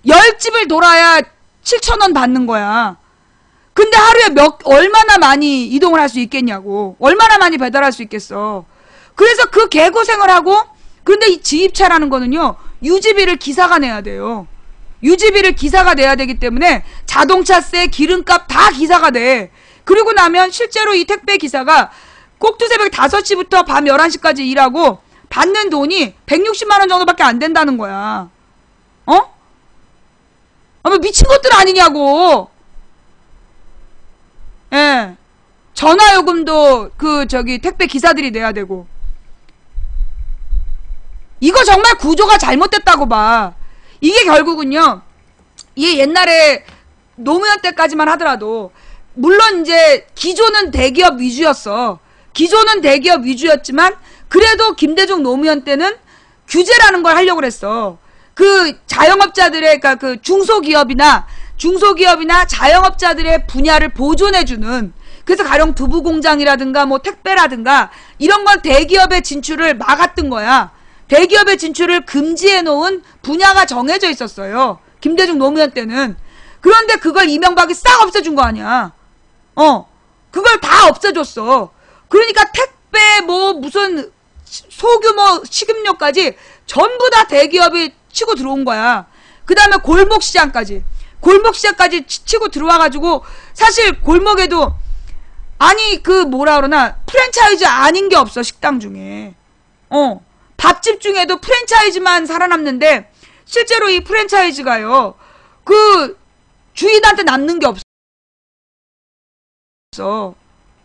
10집을 돌아야 7,000원 받는 거야. 근데 하루에 얼마나 많이 이동을 할 수 있겠냐고. 얼마나 많이 배달할 수 있겠어. 그래서 그 개고생을 하고 그런데 이 지입차라는 거는요 유지비를 기사가 내야 돼요. 유지비를 기사가 내야 되기 때문에 자동차세, 기름값 다 기사가 돼. 그리고 나면 실제로 이 택배 기사가 꼭두새벽 5시부터 밤 11시까지 일하고 받는 돈이 160만 원 정도밖에 안 된다는 거야. 뭐 미친 것들 아니냐고. 예. 전화요금도 택배 기사들이 내야 되고. 이거 정말 구조가 잘못됐다고 봐. 이게 결국은요, 이게 옛날에 노무현 때까지만 하더라도, 물론 이제 기존은 대기업 위주였어. 기존은 대기업 위주였지만, 그래도 김대중 노무현 때는 규제라는 걸 하려고 그랬어. 그 자영업자들의, 그러니까 그 중소기업이나 자영업자들의 분야를 보존해주는 그래서 가령 두부 공장이라든가 뭐 택배라든가 이런 건 대기업의 진출을 막았던 거야. 대기업의 진출을 금지해 놓은 분야가 정해져 있었어요. 김대중 노무현 때는. 그런데 그걸 이명박이 싹 없애준 거 아니야. 그걸 다 없애줬어. 그러니까 택배 뭐 무슨 소규모 식음료까지 전부 다 대기업이 치고 들어온 거야. 그 다음에 골목시장까지 치고 들어와가지고 사실 골목에도 아니 그 뭐라 그러나 프랜차이즈 아닌 게 없어. 식당 중에 밥집 중에도 프랜차이즈만 살아남는데 실제로 이 프랜차이즈가요 그 주인한테 남는 게 없어.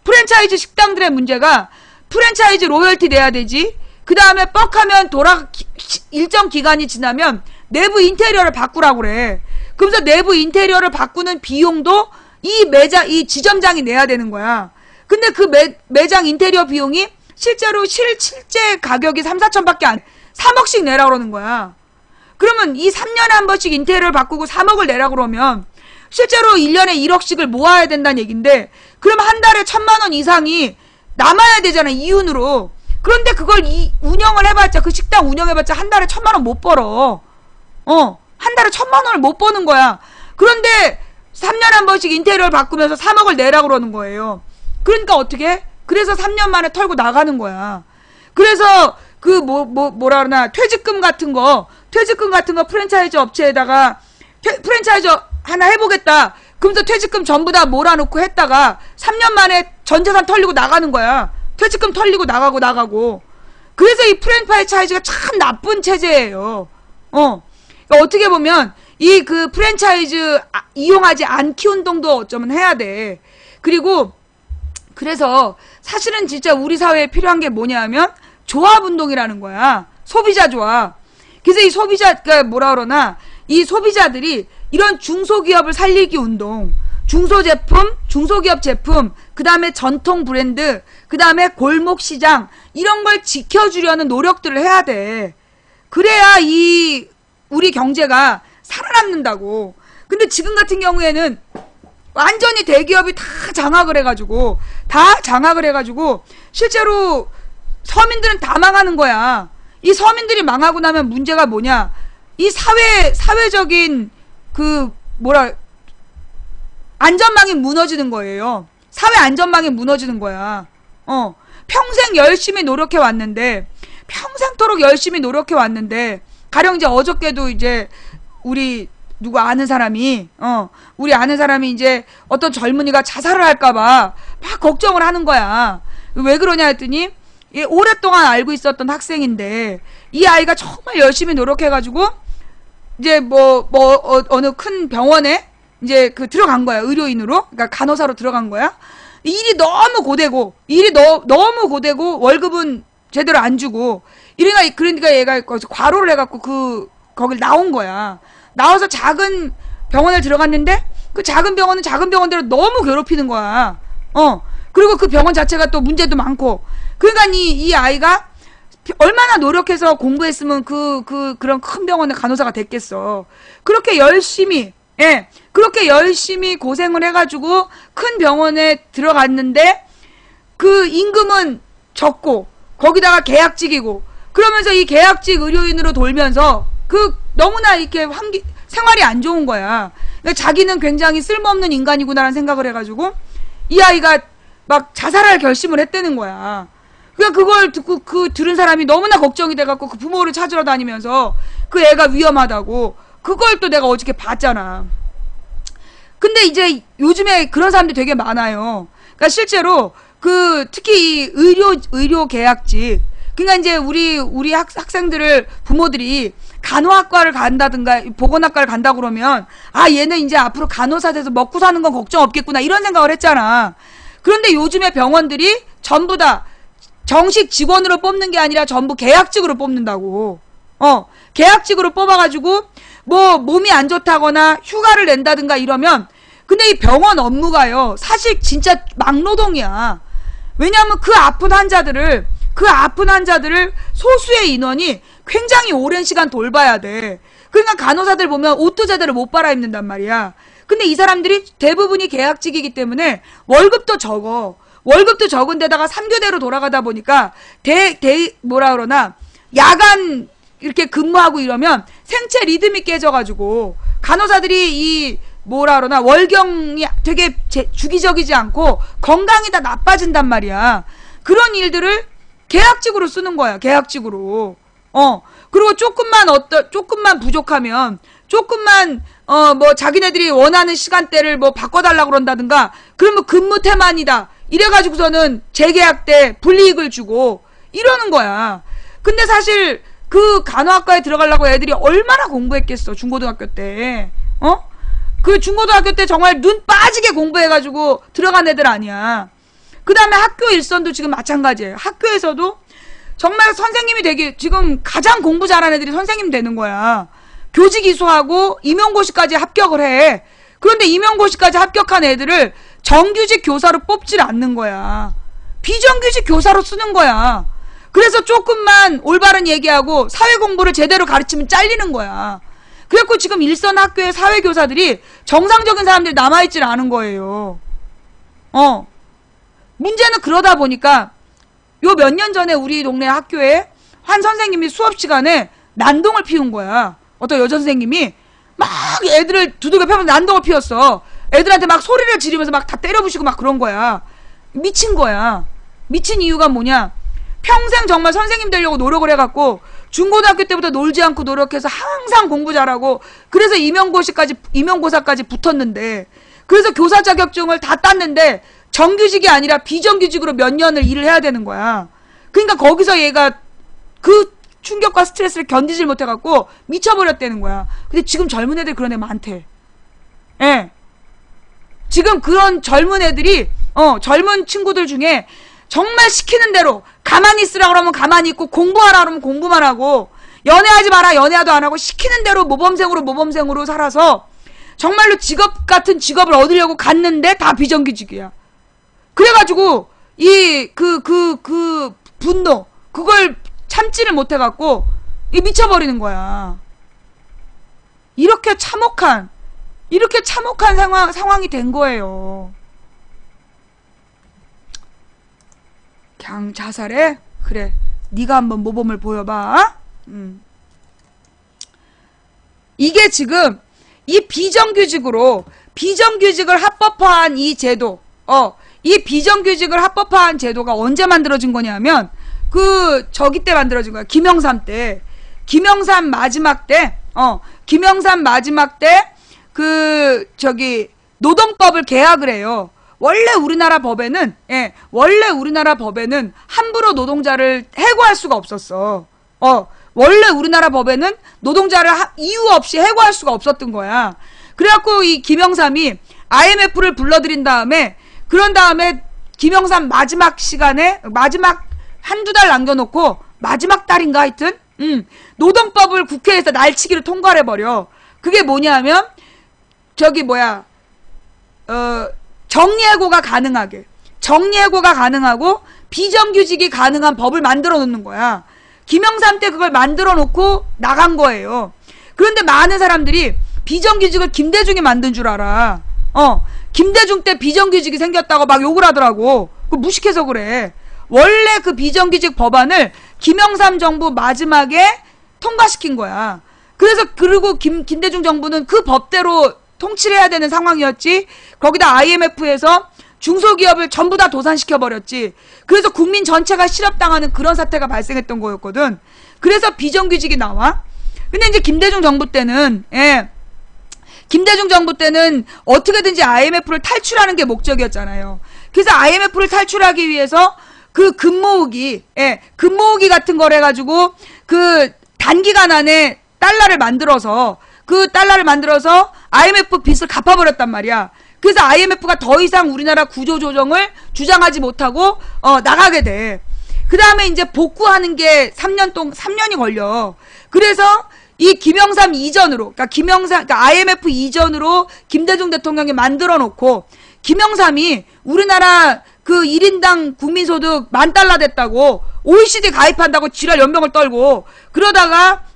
프랜차이즈 식당들의 문제가 프랜차이즈 로열티 내야 되지. 그 다음에 뻑하면 일정 기간이 지나면 내부 인테리어를 바꾸라고 그래. 그러면서 내부 인테리어를 바꾸는 비용도 이 지점장이 내야 되는 거야. 근데 그 매장 인테리어 비용이 실제로 실제 가격이 3, 4천밖에 안 3억씩 내라 그러는 거야. 그러면 이 3년에 한 번씩 인테리어를 바꾸고 3억을 내라 그러면 실제로 1년에 1억씩을 모아야 된다는 얘긴데 그럼 한 달에 1,000만 원 이상이 남아야 되잖아. 이윤으로. 그런데 그걸 운영을 해봤자 그 식당 운영해봤자 한 달에 1,000만 원 못 벌어. 한 달에 1,000만 원을 못 버는 거야. 그런데 3년에 한 번씩 인테리어를 바꾸면서 3억을 내라 그러는 거예요. 그러니까 어떻게? 그래서 3년 만에 털고 나가는 거야. 그래서 그 뭐라 그러나 퇴직금 같은 거 프랜차이즈 업체에다가 프랜차이즈 하나 해보겠다. 그러면서 퇴직금 전부 다 몰아놓고 했다가 3년 만에 전 재산 털리고 나가는 거야. 퇴직금 털리고 나가고. 그래서 이 프랜차이즈가 참 나쁜 체제예요. 그러니까 어떻게 보면 이 그 프랜차이즈 이용하지 않기 운동도 어쩌면 해야 돼. 그래서 사실은 진짜 우리 사회에 필요한 게 뭐냐면 조합운동이라는 거야. 소비자 조합. 그래서 이 소비자가 뭐라 그러나 이 소비자들이 이런 중소기업을 살리기 운동, 중소기업 제품, 그 다음에 전통 브랜드, 그 다음에 골목시장 이런 걸 지켜주려는 노력들을 해야 돼. 그래야 우리 경제가 살아남는다고. 근데 지금 같은 경우에는 완전히 대기업이 다 장악을 해가지고 실제로 서민들은 다 망하는 거야. 이 서민들이 망하고 나면 문제가 뭐냐? 이 사회적인 안전망이 무너지는 거예요. 사회 안전망이 무너지는 거야. 평생 열심히 노력해 왔는데 가령 이제 어저께도 이제 우리 아는 사람이 이제 어떤 젊은이가 자살을 할까봐 막 걱정을 하는 거야. 왜 그러냐 했더니 오랫동안 알고 있었던 학생인데 이 아이가 정말 열심히 노력해가지고 이제 어느 큰 병원에 이제 들어간 거야. 의료인으로. 그러니까 간호사로 들어간 거야. 일이 너무 고되고 월급은 제대로 안 주고 그러니까 얘가 과로를 해갖고 거길 나온 거야. 나와서 작은 병원에 들어갔는데 그 작은 병원은 작은 병원대로 너무 괴롭히는 거야. 그리고 그 병원 자체가 또 문제도 많고. 그러니까 이 아이가 얼마나 노력해서 공부했으면 그런 큰 병원의 간호사가 됐겠어. 그렇게 열심히 고생을 해가지고 큰 병원에 들어갔는데 그 임금은 적고 거기다가 계약직이고 그러면서 이 계약직 의료인으로 돌면서 너무나 이렇게 생활이 안 좋은 거야. 그러니까 자기는 굉장히 쓸모없는 인간이구나라는 생각을 해가지고 이 아이가 막 자살할 결심을 했다는 거야. 그러니까 그걸 듣고 들은 사람이 너무나 걱정이 돼갖고 그 부모를 찾으러 다니면서 그 애가 위험하다고 그걸 또 내가 어저께 봤잖아. 근데 이제 요즘에 그런 사람들이 되게 많아요. 그러니까 실제로 특히 이 의료 계약직 그러니까 이제 우리 학생들을 부모들이 간호학과를 간다든가 보건학과를 간다 그러면 얘는 이제 앞으로 간호사 돼서 먹고 사는 건 걱정 없겠구나 이런 생각을 했잖아. 그런데 요즘에 병원들이 전부 다 정식 직원으로 뽑는 게 아니라 전부 계약직으로 뽑는다고. 계약직으로 뽑아가지고 몸이 안 좋다거나 휴가를 낸다든가 이러면 근데 이 병원 업무가요 사실 진짜 막노동이야. 왜냐하면 그 아픈 환자들을 소수의 인원이 굉장히 오랜 시간 돌봐야 돼. 그러니까 간호사들 보면 옷도 제대로 못 갈아입는단 말이야. 근데 이 사람들이 대부분이 계약직이기 때문에 월급도 적어. 월급도 적은데다가 3교대로 돌아가다 보니까 뭐라 그러나 야간 이렇게 근무하고 이러면 생체 리듬이 깨져가지고 간호사들이 이 뭐라 그러나 월경이 되게 주기적이지 않고 건강이 다 나빠진단 말이야. 그런 일들을 계약직으로 쓰는 거야. 계약직으로. 그리고 조금만 부족하면 조금만 뭐 자기네들이 원하는 시간대를 뭐 바꿔달라고 그런다든가 그러면 근무 태만이다 이래가지고서는 재계약 때 불이익을 주고 이러는 거야. 근데 사실 그 간호학과에 들어가려고 애들이 얼마나 공부했겠어. 중고등학교 때. 그 중고등학교 때 정말 눈 빠지게 공부해가지고 들어간 애들 아니야. 그 다음에 학교 일선도 지금 마찬가지예요. 학교에서도 정말 선생님이 되게 지금 가장 공부 잘하는 애들이 선생님 되는 거야. 교직 이수하고 임용고시까지 합격을 해. 그런데 임용고시까지 합격한 애들을 정규직 교사로 뽑질 않는 거야. 비정규직 교사로 쓰는 거야. 그래서 조금만 올바른 얘기하고 사회 공부를 제대로 가르치면 잘리는 거야. 그래갖고 지금 일선 학교의 사회교사들이 정상적인 사람들이 남아있질 않은 거예요. 문제는 그러다 보니까 요 몇 년 전에 우리 동네 학교에 한 선생님이 수업 시간에 난동을 피운 거야. 어떤 여자 선생님이 막 애들을 두들겨 패면서 난동을 피웠어. 애들한테 막 소리를 지르면서 막 다 때려부시고 막 그런 거야. 미친 거야. 미친 이유가 뭐냐? 평생 정말 선생님 되려고 노력을 해갖고 중고등학교 때부터 놀지 않고 노력해서 항상 공부 잘하고 그래서 임용고사까지 붙었는데 그래서 교사 자격증을 다 땄는데 정규직이 아니라 비정규직으로 몇 년을 일을 해야 되는 거야. 그러니까 거기서 얘가 그 충격과 스트레스를 견디질 못해갖고 미쳐버렸다는 거야. 근데 지금 젊은 애들 그런 애 많대. 예. 지금 그런 젊은 애들이 젊은 친구들 중에 정말 시키는 대로 가만히 있으라 그러면 가만히 있고 공부하라 그러면 공부만 하고 연애하지 마라 연애도 안 하고 시키는 대로 모범생으로 살아서 정말로 직업 같은 직업을 얻으려고 갔는데 다 비정규직이야. 그래가지고 그 분노 그걸 참지를 못해갖고 미쳐버리는 거야. 이렇게 참혹한 상황이 된 거예요. 그냥 자살해? 그래. 네가 한번 모범을 보여봐. 이게 지금 이 비정규직을 합법화한 이 제도, 이 비정규직을 합법화한 제도가 언제 만들어진 거냐면 저기 때 만들어진 거야. 김영삼 때. 김영삼 마지막 때 노동법을 개혁을 해요. 원래 우리나라 법에는 함부로 노동자를 해고할 수가 없었어. 원래 우리나라 법에는 노동자를 이유 없이 해고할 수가 없었던 거야. 그래갖고 이 김영삼이 IMF를 불러들인 다음에 김영삼 마지막 시간에 한두 달 남겨놓고 마지막 달인가 하여튼 노동법을 국회에서 날치기로 통과를 해버려. 그게 뭐냐면 정리해고가 가능하고 비정규직이 가능한 법을 만들어 놓는 거야. 김영삼 때 그걸 만들어 놓고 나간 거예요. 그런데 많은 사람들이 비정규직을 김대중이 만든 줄 알아. 김대중 때 비정규직이 생겼다고 막 욕을 하더라고. 그거 무식해서 그래. 원래 그 비정규직 법안을 김영삼 정부 마지막에 통과시킨 거야. 그리고 김대중 정부는 그 법대로 통치를 해야 되는 상황이었지. 거기다 IMF에서 중소기업을 전부 다 도산시켜버렸지. 그래서 국민 전체가 실업당하는 그런 사태가 발생했던 거였거든. 그래서 비정규직이 나와. 근데 이제 김대중 정부 때는 어떻게든지 IMF를 탈출하는 게 목적이었잖아요. 그래서 IMF를 탈출하기 위해서 그 금모으기 같은 걸 해가지고 그 단기간 안에 달러를 만들어서 IMF 빚을 갚아버렸단 말이야. 그래서 IMF가 더 이상 우리나라 구조조정을 주장하지 못하고 나가게 돼. 그 다음에 이제 복구하는 게 3년이 걸려. 그래서 이 김영삼 이전으로, 그러니까 IMF 이전으로 김대중 대통령이 만들어 놓고 김영삼이 우리나라 그 1인당 국민소득 $10,000 됐다고 OECD 가입한다고 지랄 연병을 떨고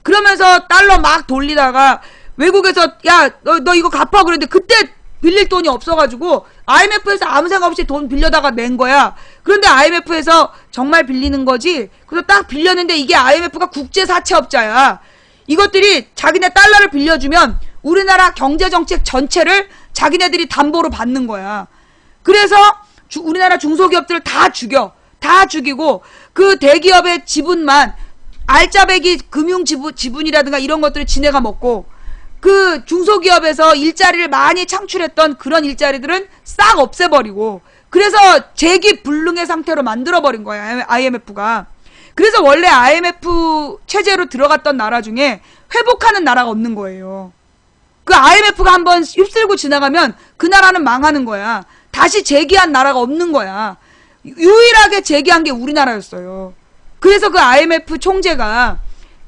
그러면서 달러 막 돌리다가 외국에서 야 너 이거 갚아 그랬는데 그때 빌릴 돈이 없어가지고 IMF에서 아무 생각 없이 돈 빌려다가 낸 거야. 그런데 IMF에서 정말 빌리는 거지. 그래서 딱 빌렸는데 이게 IMF가 국제사채업자야. 이것들이 자기네 달러를 빌려주면 우리나라 경제정책 전체를 자기네들이 담보로 받는 거야. 그래서 우리나라 중소기업들을 다 죽여. 다 죽이고 그 대기업의 지분만 알짜배기 금융 지분이라든가 이런 것들을 지네가 먹고 그 중소기업에서 일자리를 많이 창출했던 그런 일자리들은 싹 없애버리고 그래서 재기불능의 상태로 만들어버린 거야 IMF가. 그래서 원래 IMF 체제로 들어갔던 나라 중에 회복하는 나라가 없는 거예요. 그 IMF가 한번 휩쓸고 지나가면 그 나라는 망하는 거야. 다시 재기한 나라가 없는 거야. 유일하게 재기한 게 우리나라였어요. 그래서 그 IMF 총재가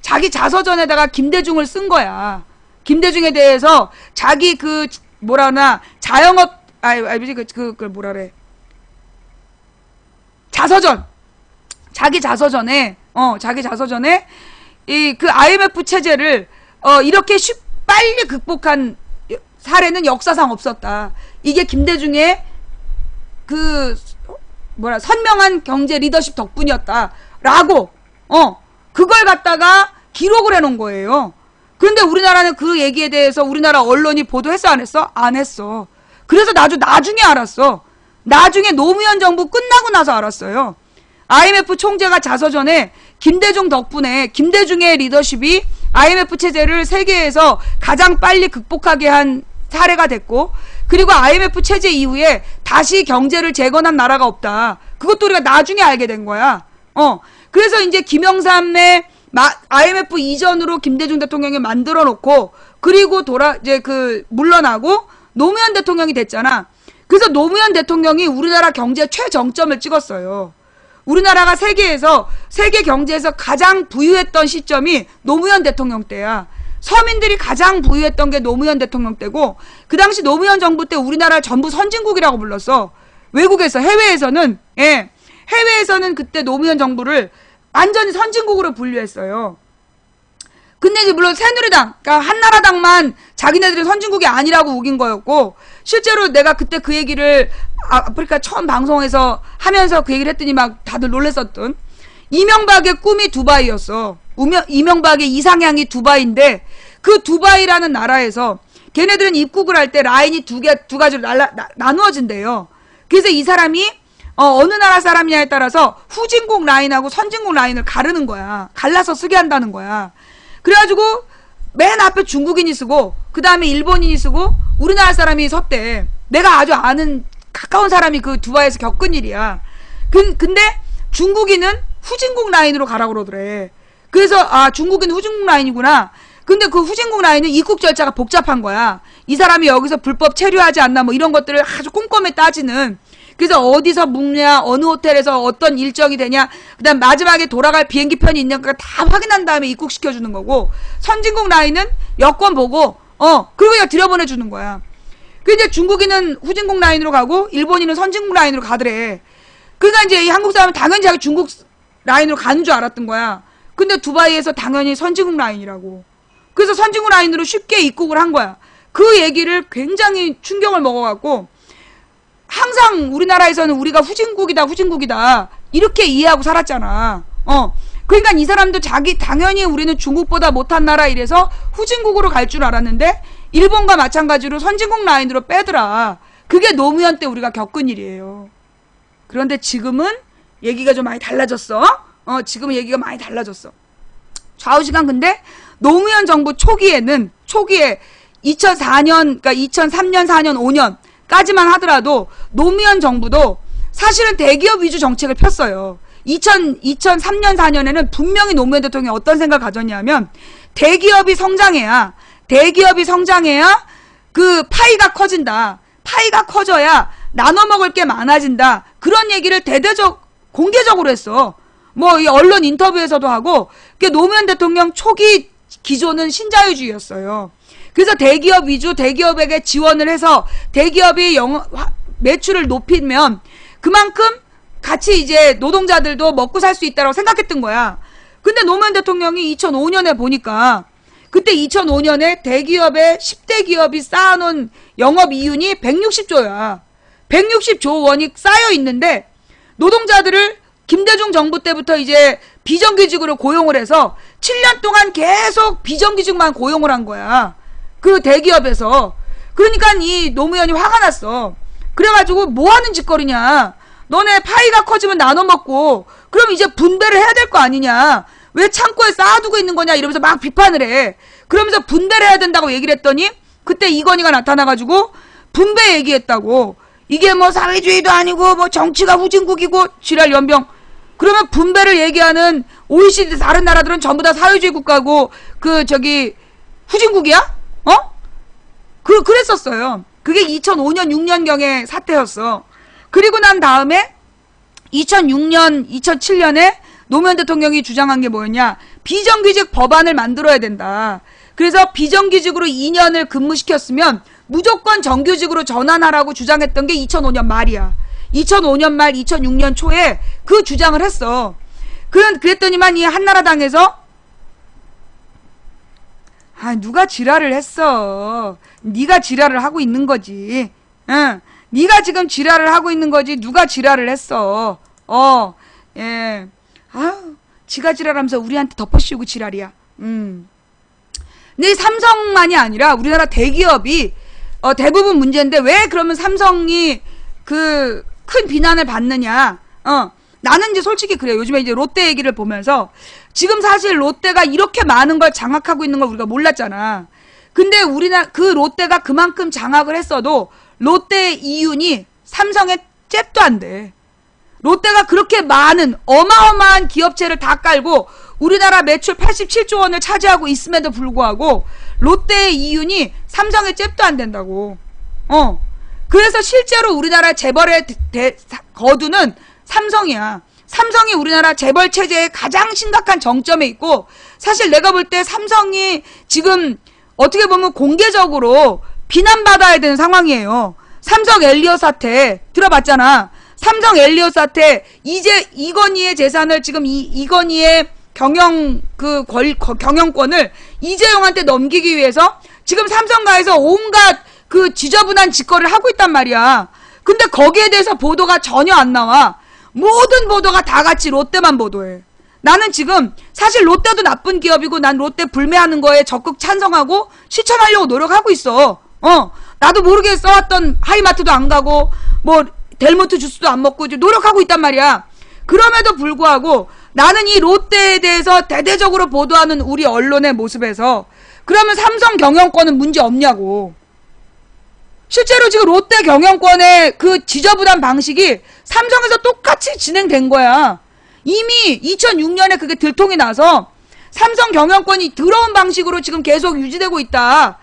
자기 자서전에다가 김대중을 쓴 거야. 김대중에 대해서 자기 그 뭐라나 자영업 그 뭐라 그래 자서전 자기 자서전에 이 그 IMF 체제를 이렇게 빨리 극복한 사례는 역사상 없었다. 이게 김대중의 그 선명한 경제 리더십 덕분이었다라고 그걸 갖다가 기록을 해놓은 거예요. 근데 우리나라는 그 얘기에 대해서 우리나라 언론이 보도했어 안 했어? 안 했어. 그래서 나중에 알았어. 나중에 노무현 정부 끝나고 나서 알았어요. IMF 총재가 자서전에 김대중 덕분에 김대중의 리더십이 IMF 체제를 세계에서 가장 빨리 극복하게 한 사례가 됐고 그리고 IMF 체제 이후에 다시 경제를 재건한 나라가 없다. 그것도 우리가 나중에 알게 된 거야. 그래서 이제 김영삼의 IMF 이전으로 김대중 대통령이 만들어 놓고 그리고 물러나고 노무현 대통령이 됐잖아. 그래서 노무현 대통령이 우리나라 경제 최정점을 찍었어요. 우리나라가 세계 경제에서 가장 부유했던 시점이 노무현 대통령 때야. 서민들이 가장 부유했던 게 노무현 대통령 때고 그 당시 노무현 정부 때 우리나라 전부 선진국이라고 불렀어. 외국에서 해외에서는 그때 노무현 정부를 완전히 선진국으로 분류했어요. 근데 이제 물론 새누리당, 그러니까 한나라당만 자기네들이 선진국이 아니라고 우긴 거였고 실제로 내가 그때 그 얘기를 아프리카 처음 방송에서 하면서 그 얘기를 했더니 막 다들 놀랬었던 이명박의 꿈이 두바이였어. 이명박의 이상향이 두바이인데 그 두바이라는 나라에서 걔네들은 입국을 할 때 라인이 두 가지로 나누어진대요. 그래서 이 사람이 어느 나라 사람이냐에 따라서 후진국 라인하고 선진국 라인을 가르는 거야. 갈라서 쓰게 한다는 거야. 그래가지고 맨 앞에 중국인이 쓰고 그 다음에 일본인이 쓰고 우리나라 사람이 섰대. 내가 아주 아는 가까운 사람이 그 두바이에서 겪은 일이야. 근데 중국인은 후진국 라인으로 가라고 그러더래. 그래서 중국인은 후진국 라인이구나. 근데 그 후진국 라인은 입국 절차가 복잡한 거야. 이 사람이 여기서 불법 체류하지 않나 뭐 이런 것들을 아주 꼼꼼히 따지는. 그래서 어디서 묵냐, 어느 호텔에서 어떤 일정이 되냐, 그 다음 마지막에 돌아갈 비행기편이 있냐가 다 확인한 다음에 입국시켜주는 거고, 선진국 라인은 여권 보고, 그리고 그냥 들여보내주는 거야. 근데 중국인은 후진국 라인으로 가고, 일본인은 선진국 라인으로 가더래. 그러니까 이제 이 한국 사람은 당연히 자기 중국 라인으로 가는 줄 알았던 거야. 근데 두바이에서 당연히 선진국 라인이라고. 그래서 선진국 라인으로 쉽게 입국을 한 거야. 그 얘기를 굉장히 충격을 먹어갖고, 항상 우리나라에서는 우리가 후진국이다 이렇게 이해하고 살았잖아. 그러니까 이 사람도 당연히 우리는 중국보다 못한 나라 이래서 후진국으로 갈 줄 알았는데 일본과 마찬가지로 선진국 라인으로 빼더라. 그게 노무현 때 우리가 겪은 일이에요. 그런데 지금은 얘기가 좀 많이 달라졌어. 지금은 얘기가 많이 달라졌어. 좌우지간 근데 노무현 정부 초기에 2004년 그러니까 2003년 4년 5년 까지만 하더라도 노무현 정부도 사실은 대기업 위주 정책을 폈어요. 2003년 4년에는 분명히 노무현 대통령이 어떤 생각을 가졌냐면 대기업이 성장해야 그 파이가 커진다. 파이가 커져야 나눠 먹을 게 많아진다. 그런 얘기를 공개적으로 했어. 뭐 이 언론 인터뷰에서도 하고 노무현 대통령 초기 기조는 신자유주의였어요. 그래서 대기업 위주 대기업에게 지원을 해서 대기업이 매출을 높이면 그만큼 같이 이제 노동자들도 먹고 살 수 있다고 생각했던 거야. 근데 노무현 대통령이 2005년에 보니까 그때 2005년에 대기업의 10대 기업이 쌓아놓은 영업이윤이 160조야. 160조 원이 쌓여 있는데 노동자들을 김대중 정부 때부터 이제 비정규직으로 고용을 해서 7년 동안 계속 비정규직만 고용을 한 거야. 그 대기업에서. 그러니까 이 노무현이 화가 났어. 그래가지고 뭐 하는 짓거리냐. 너네 파이가 커지면 나눠 먹고 그럼 이제 분배를 해야 될 거 아니냐. 왜 창고에 쌓아두고 있는 거냐 이러면서 막 비판을 해. 그러면서 분배를 해야 된다고 얘기를 했더니 그때 이건희가 나타나가지고 분배 얘기했다고. 이게 뭐 사회주의도 아니고 뭐 정치가 후진국이고 지랄 연병. 그러면 분배를 얘기하는 OECD 다른 나라들은 전부 다 사회주의 국가고 그 저기 후진국이야? 그랬었어요. 그게 2005년 6년경의 사태였어. 그리고 난 다음에 2006년 2007년에 노무현 대통령이 주장한 게 뭐였냐. 비정규직 법안을 만들어야 된다. 그래서 비정규직으로 2년을 근무시켰으면 무조건 정규직으로 전환하라고 주장했던 게 2005년 말이야. 2005년 말 2006년 초에 그 주장을 했어. 그랬더니만 이 한나라당에서 누가 지랄을 했어. 네가 지랄을 하고 있는 거지. 응. 네가 지금 지랄을 하고 있는 거지. 누가 지랄을 했어. 예. 지가 지랄하면서 우리한테 덮어씌우고 지랄이야. 근데 삼성만이 아니라 우리나라 대기업이 대부분 문제인데 왜 그러면 삼성이 그 큰 비난을 받느냐. 나는 이제 솔직히 그래요. 요즘에 이제 롯데 얘기를 보면서 지금 사실 롯데가 이렇게 많은 걸 장악하고 있는 걸 우리가 몰랐잖아. 근데 그 롯데가 그만큼 장악을 했어도 롯데의 이윤이 삼성의 잽도 안 돼. 롯데가 그렇게 많은 어마어마한 기업체를 다 깔고 우리나라 매출 87조 원을 차지하고 있음에도 불구하고 롯데의 이윤이 삼성의 잽도 안 된다고. 그래서 실제로 우리나라 재벌의 거두는 삼성이야. 삼성이 우리나라 재벌 체제의 가장 심각한 정점에 있고 사실 내가 볼 때 삼성이 지금 어떻게 보면 공개적으로 비난받아야 되는 상황이에요. 삼성 엘리엇 사태 들어봤잖아. 삼성 엘리엇 사태 이제 이건희의 재산을 지금 이건희의 경영권을 이재용한테 넘기기 위해서 지금 삼성가에서 온갖 그 지저분한 짓거리를 하고 있단 말이야. 근데 거기에 대해서 보도가 전혀 안 나와. 모든 보도가 다 같이 롯데만 보도해. 나는 지금 사실 롯데도 나쁜 기업이고 난 롯데 불매하는 거에 적극 찬성하고 실천하려고 노력하고 있어. 나도 모르게 써왔던 하이마트도 안 가고 뭐 델몬트 주스도 안 먹고 이제 노력하고 있단 말이야. 그럼에도 불구하고 나는 이 롯데에 대해서 대대적으로 보도하는 우리 언론의 모습에서 그러면 삼성 경영권은 문제 없냐고. 실제로 지금 롯데 경영권의 그 지저분한 방식이 삼성에서 똑같이 진행된 거야. 이미 2006년에 그게 들통이 나서 삼성 경영권이 더러운 방식으로 지금 계속 유지되고 있다.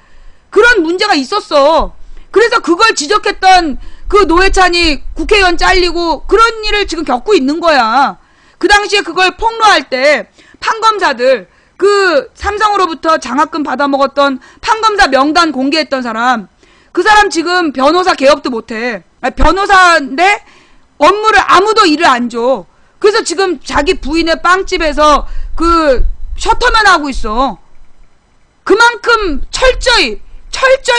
그런 문제가 있었어. 그래서 그걸 지적했던 그 노회찬이 국회의원 잘리고 그런 일을 지금 겪고 있는 거야. 그 당시에 그걸 폭로할 때 판검사들 그 삼성으로부터 장학금 받아먹었던 판검사 명단 공개했던 사람 그 사람 지금 변호사 개업도 못해. 변호사인데 업무를 아무도 일을 안 줘. 그래서 지금 자기 부인의 빵집에서 그 셔터맨 하고 있어. 그만큼 철저히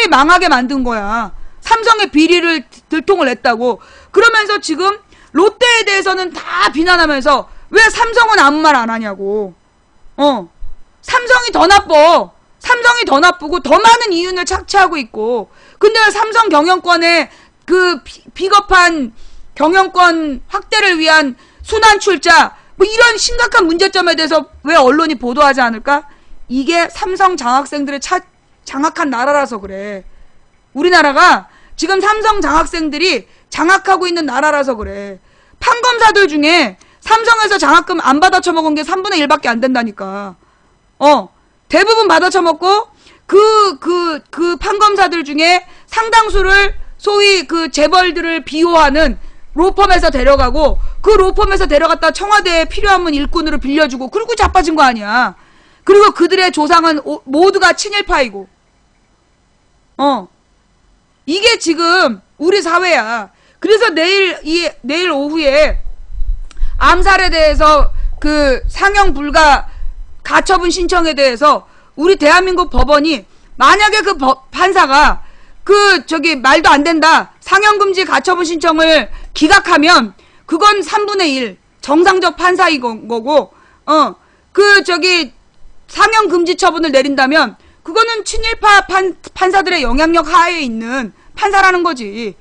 망하게 만든 거야. 삼성의 비리를 들통을 냈다고. 그러면서 지금 롯데에 대해서는 다 비난하면서 왜 삼성은 아무 말 안 하냐고. 삼성이 더 나빠. 삼성이 더 나쁘고 더 많은 이윤을 착취하고 있고. 근데 삼성 경영권의 그 비겁한 경영권 확대를 위한 순환 출자 뭐 이런 심각한 문제점에 대해서 왜 언론이 보도하지 않을까? 이게 삼성 장학생들의 장악한 나라라서 그래. 우리나라가 지금 삼성 장학생들이 장악하고 있는 나라라서 그래. 판검사들 중에 삼성에서 장학금 안 받아 처먹은 게 3분의 1밖에 안 된다니까. 대부분 받아 처먹고 그 판검사들 중에 상당수를 소위 그 재벌들을 비호하는 로펌에서 데려가고 그 로펌에서 데려갔다 청와대에 필요하면 일꾼으로 빌려주고 그리고 자빠진 거 아니야. 그리고 그들의 조상은 모두가 친일파이고. 이게 지금 우리 사회야. 그래서 내일 오후에 암살에 대해서 그 상영 불가 가처분 신청에 대해서 우리 대한민국 법원이 만약에 그 판사가 말도 안 된다. 상형금지 가처분 신청을 기각하면 그건 3분의 1 정상적 판사인 거고, 상형금지 처분을 내린다면 그거는 친일파 판사들의 영향력 하에 있는 판사라는 거지.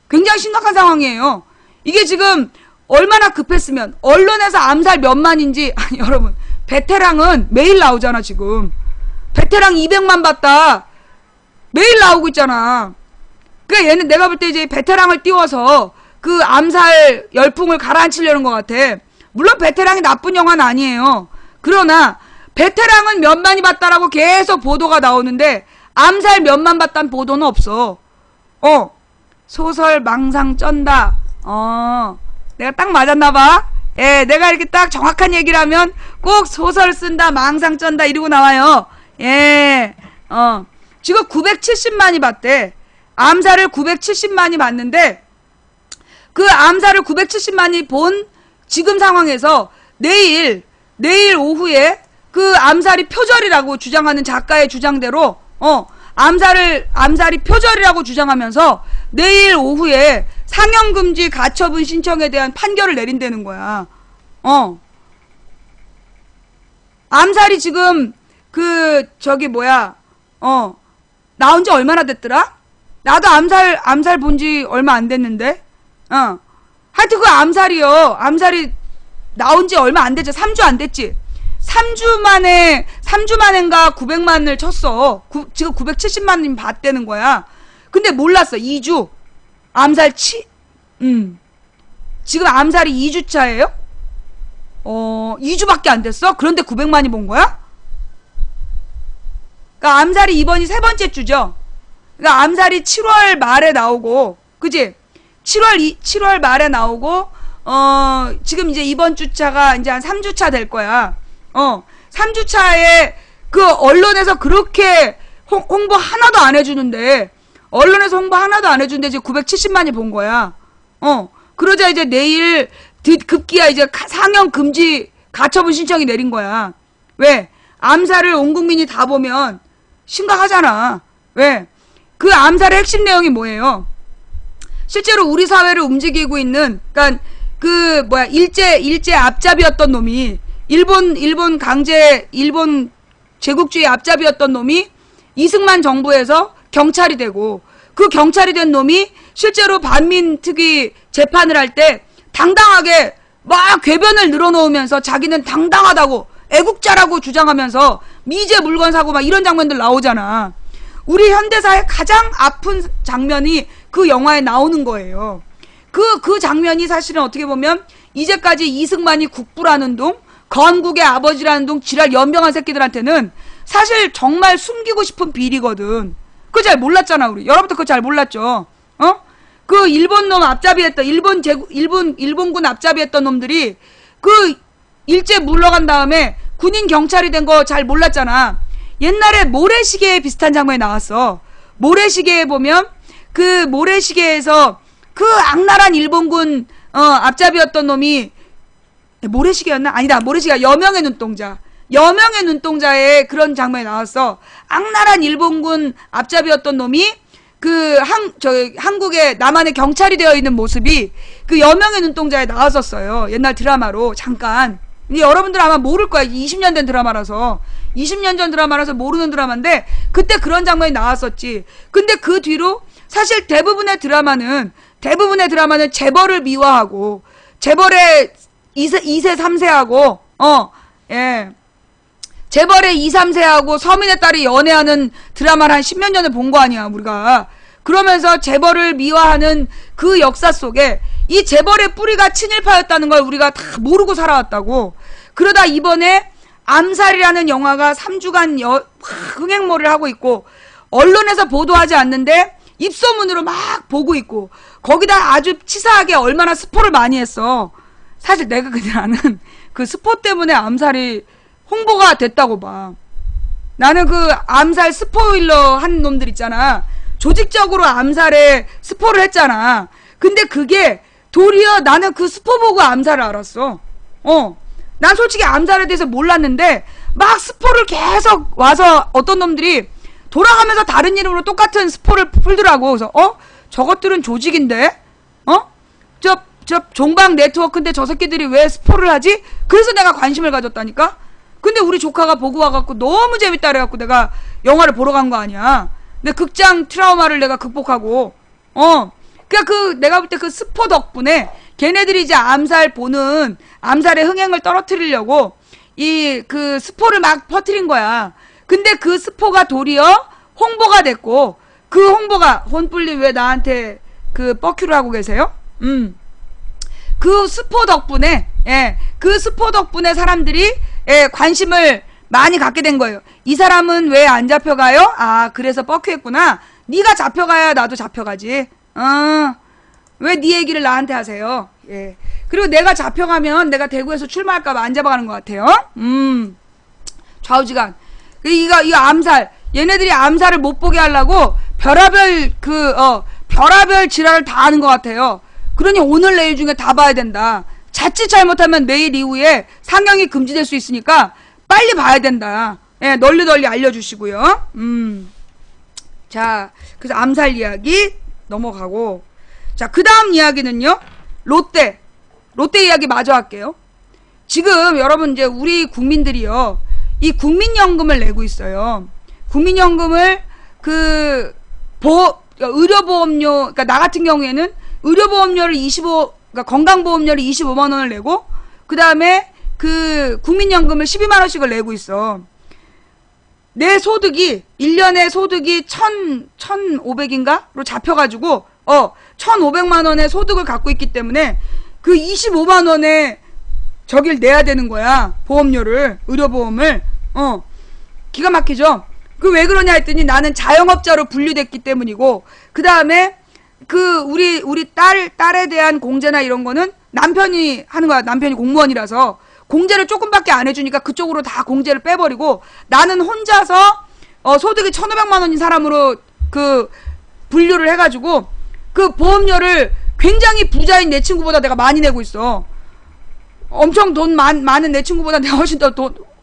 굉장히 심각한 상황이에요. 이게 지금 얼마나 급했으면 언론에서 암살 몇만인지 아니 여러분 베테랑은 매일 나오잖아 지금. 베테랑 200만 봤다. 매일 나오고 있잖아. 그러니까 얘는 내가 볼 때 이제 베테랑을 띄워서 그 암살 열풍을 가라앉히려는 것 같아. 물론 베테랑이 나쁜 영화는 아니에요. 그러나 베테랑은 몇만이 봤다라고 계속 보도가 나오는데 암살 몇만 봤다는 보도는 없어. 소설 망상 쩐다. 내가 딱 맞았나봐. 예, 내가 이렇게 딱 정확한 얘기를 하면 꼭 소설 쓴다, 망상 쩐다 이러고 나와요. 예, 지금 970만이 봤대. 암살을 970만이 봤는데 그 암살을 970만이 본 지금 상황에서 내일 오후에 그 암살이 표절이라고 주장하는 작가의 주장대로 암살이 표절이라고 주장하면서 내일 오후에 상형금지 가처분 신청에 대한 판결을 내린다는 거야. 암살이 지금 나온 지 얼마나 됐더라? 나도 암살 본 지 얼마 안 됐는데. 하여튼 그 암살이 나온 지 얼마 안 됐지. 3주 안 됐지. 3주 만인가 900만을 쳤어. 지금 970만님 봤다는 거야. 근데 몰랐어. 2주. 지금 암살이 2주차예요? 2주밖에 안 됐어? 그런데 900만이 본 거야? 그러니까 암살이 이번이 세 번째 주죠. 그러니까 암살이 7월 말에 나오고, 그지? 7월 말에 나오고, 지금 이제 이번 주차가 이제 한 3주차 될 거야. 3주차에 그 언론에서 그렇게 홍보 하나도 안 해주는데, 지금 970만이 본 거야. 그러자 이제 내일 급기야 이제 상형 금지 가처분 신청이 내린 거야. 왜? 암살을 온 국민이 다 보면 심각하잖아. 왜? 그 암살의 핵심 내용이 뭐예요? 실제로 우리 사회를 움직이고 있는, 그러니까 일제 앞잡이였던 놈이 일본 제국주의 앞잡이였던 놈이 이승만 정부에서 경찰이 되고, 그 경찰이 된 놈이 실제로 반민특위 재판을 할 때 당당하게 막 궤변을 늘어놓으면서 자기는 당당하다고 애국자라고 주장하면서 미제 물건 사고 막 이런 장면들 나오잖아. 우리 현대사의 가장 아픈 장면이 그 영화에 나오는 거예요. 그 장면이 사실은 어떻게 보면 이제까지 이승만이 국부라는 둥, 건국의 아버지라는 둥 지랄 연병한 새끼들한테는 사실 정말 숨기고 싶은 비리거든. 그거 잘 몰랐잖아, 우리. 여러분도 그거 잘 몰랐죠? 그 일본 놈 앞잡이했던, 일본군 앞잡이했던 놈들이 그 일제 물러간 다음에 군인 경찰이 된 거 잘 몰랐잖아. 옛날에 모래시계 비슷한 장면이 나왔어. 모래시계에 보면 그 모래시계에서 그 악랄한 일본군 앞잡이였던 놈이 모래시계였나? 아니다. 모래시계가 여명의 눈동자. 여명의 눈동자에 그런 장면이 나왔어. 악랄한 일본군 앞잡이였던 놈이 한국의 남한의 경찰이 되어 있는 모습이 그 여명의 눈동자에 나왔었어요. 옛날 드라마로 잠깐. 근데 여러분들 아마 모를 거야. 20년 된 드라마라서. 20년 전 드라마라서 모르는 드라마인데 그때 그런 장면이 나왔었지. 근데 그 뒤로 사실 대부분의 드라마는 재벌을 미화하고 재벌의 2세 3세하고 예. 재벌의 2, 3세하고 서민의 딸이 연애하는 드라마를 한 10년 전에 본 거 아니야, 우리가. 그러면서 재벌을 미화하는 그 역사 속에 이 재벌의 뿌리가 친일파였다는 걸 우리가 다 모르고 살아왔다고. 그러다 이번에 암살이라는 영화가 3주간 흥행몰을 하고 있고 언론에서 보도하지 않는데 입소문으로 막 보고 있고 거기다 아주 치사하게 얼마나 스포를 많이 했어. 사실 내가 그냥 그 스포 때문에 암살이 홍보가 됐다고 봐. 나는 그 암살 스포일러 한 놈들 있잖아. 조직적으로 암살에 스포를 했잖아. 근데 그게 도리어 나는 그 스포 보고 암살을 알았어. 난 솔직히 암살에 대해서 몰랐는데 막 스포를 계속 와서 어떤 놈들이 돌아가면서 다른 이름으로 똑같은 스포를 풀더라고. 그래서 저것들은 조직인데 저 종방 네트워크인데 저 새끼들이 왜 스포를 하지? 그래서 내가 관심을 가졌다니까. 근데 우리 조카가 보고 와갖고 너무 재밌다 그래갖고 내가 영화를 보러 간 거 아니야. 근데 극장 트라우마를 내가 극복하고 그러니까 내가 볼 때 그 스포 덕분에 걔네들이 이제 암살의 흥행을 떨어뜨리려고 그 스포를 막 퍼뜨린 거야. 근데 그 스포가 도리어 홍보가 됐고, 그 홍보가, 혼뿔님 왜 나한테 그 뻑큐를 하고 계세요? 그 스포 덕분에, 그 스포 덕분에 사람들이, 관심을 많이 갖게 된 거예요. 이 사람은 왜 안 잡혀가요? 아, 그래서 뻑큐 했구나. 네가 잡혀가야 나도 잡혀가지. 왜 네 얘기를 나한테 하세요? 예. 그리고 내가 잡혀가면 내가 대구에서 출마할까봐 안 잡아가는 것 같아요. 좌우지간. 이거 암살. 얘네들이 암살을 못 보게 하려고 별하별 지랄을 다 하는 것 같아요. 그러니 오늘 내일 중에 다 봐야 된다. 자칫 잘못하면 내일 이후에 상영이 금지될 수 있으니까 빨리 봐야 된다. 예, 널리 알려주시고요. 자, 그래서 암살 이야기 넘어가고. 자, 그 다음 이야기는요. 롯데 이야기 마저 할게요. 지금 여러분 이제 우리 국민들이요. 이 국민연금을 내고 있어요. 국민연금을 의료보험료, 그러니까 나 같은 경우에는 의료보험료를 그러니까 건강보험료를 25만 원을 내고, 그 다음에 국민연금을 12만 원씩을 내고 있어. 내 소득이 1년에 소득이 1,500인가로 잡혀가지고 1,500만 원의 소득을 갖고 있기 때문에 그 25만 원의 저길 내야 되는 거야. 보험료를, 의료보험을. 기가 막히죠? 왜 그러냐 했더니 나는 자영업자로 분류됐기 때문이고, 그 다음에 우리 딸에 대한 공제나 이런 거는 남편이 하는 거야. 남편이 공무원이라서 공제를 조금밖에 안 해주니까 그쪽으로 다 공제를 빼버리고, 나는 혼자서 소득이 1,500만 원인 사람으로 분류를 해가지고 그 보험료를 굉장히 부자인 내 친구보다 내가 많이 내고 있어. 엄청 돈 많은 내 친구보다 내가 훨씬 더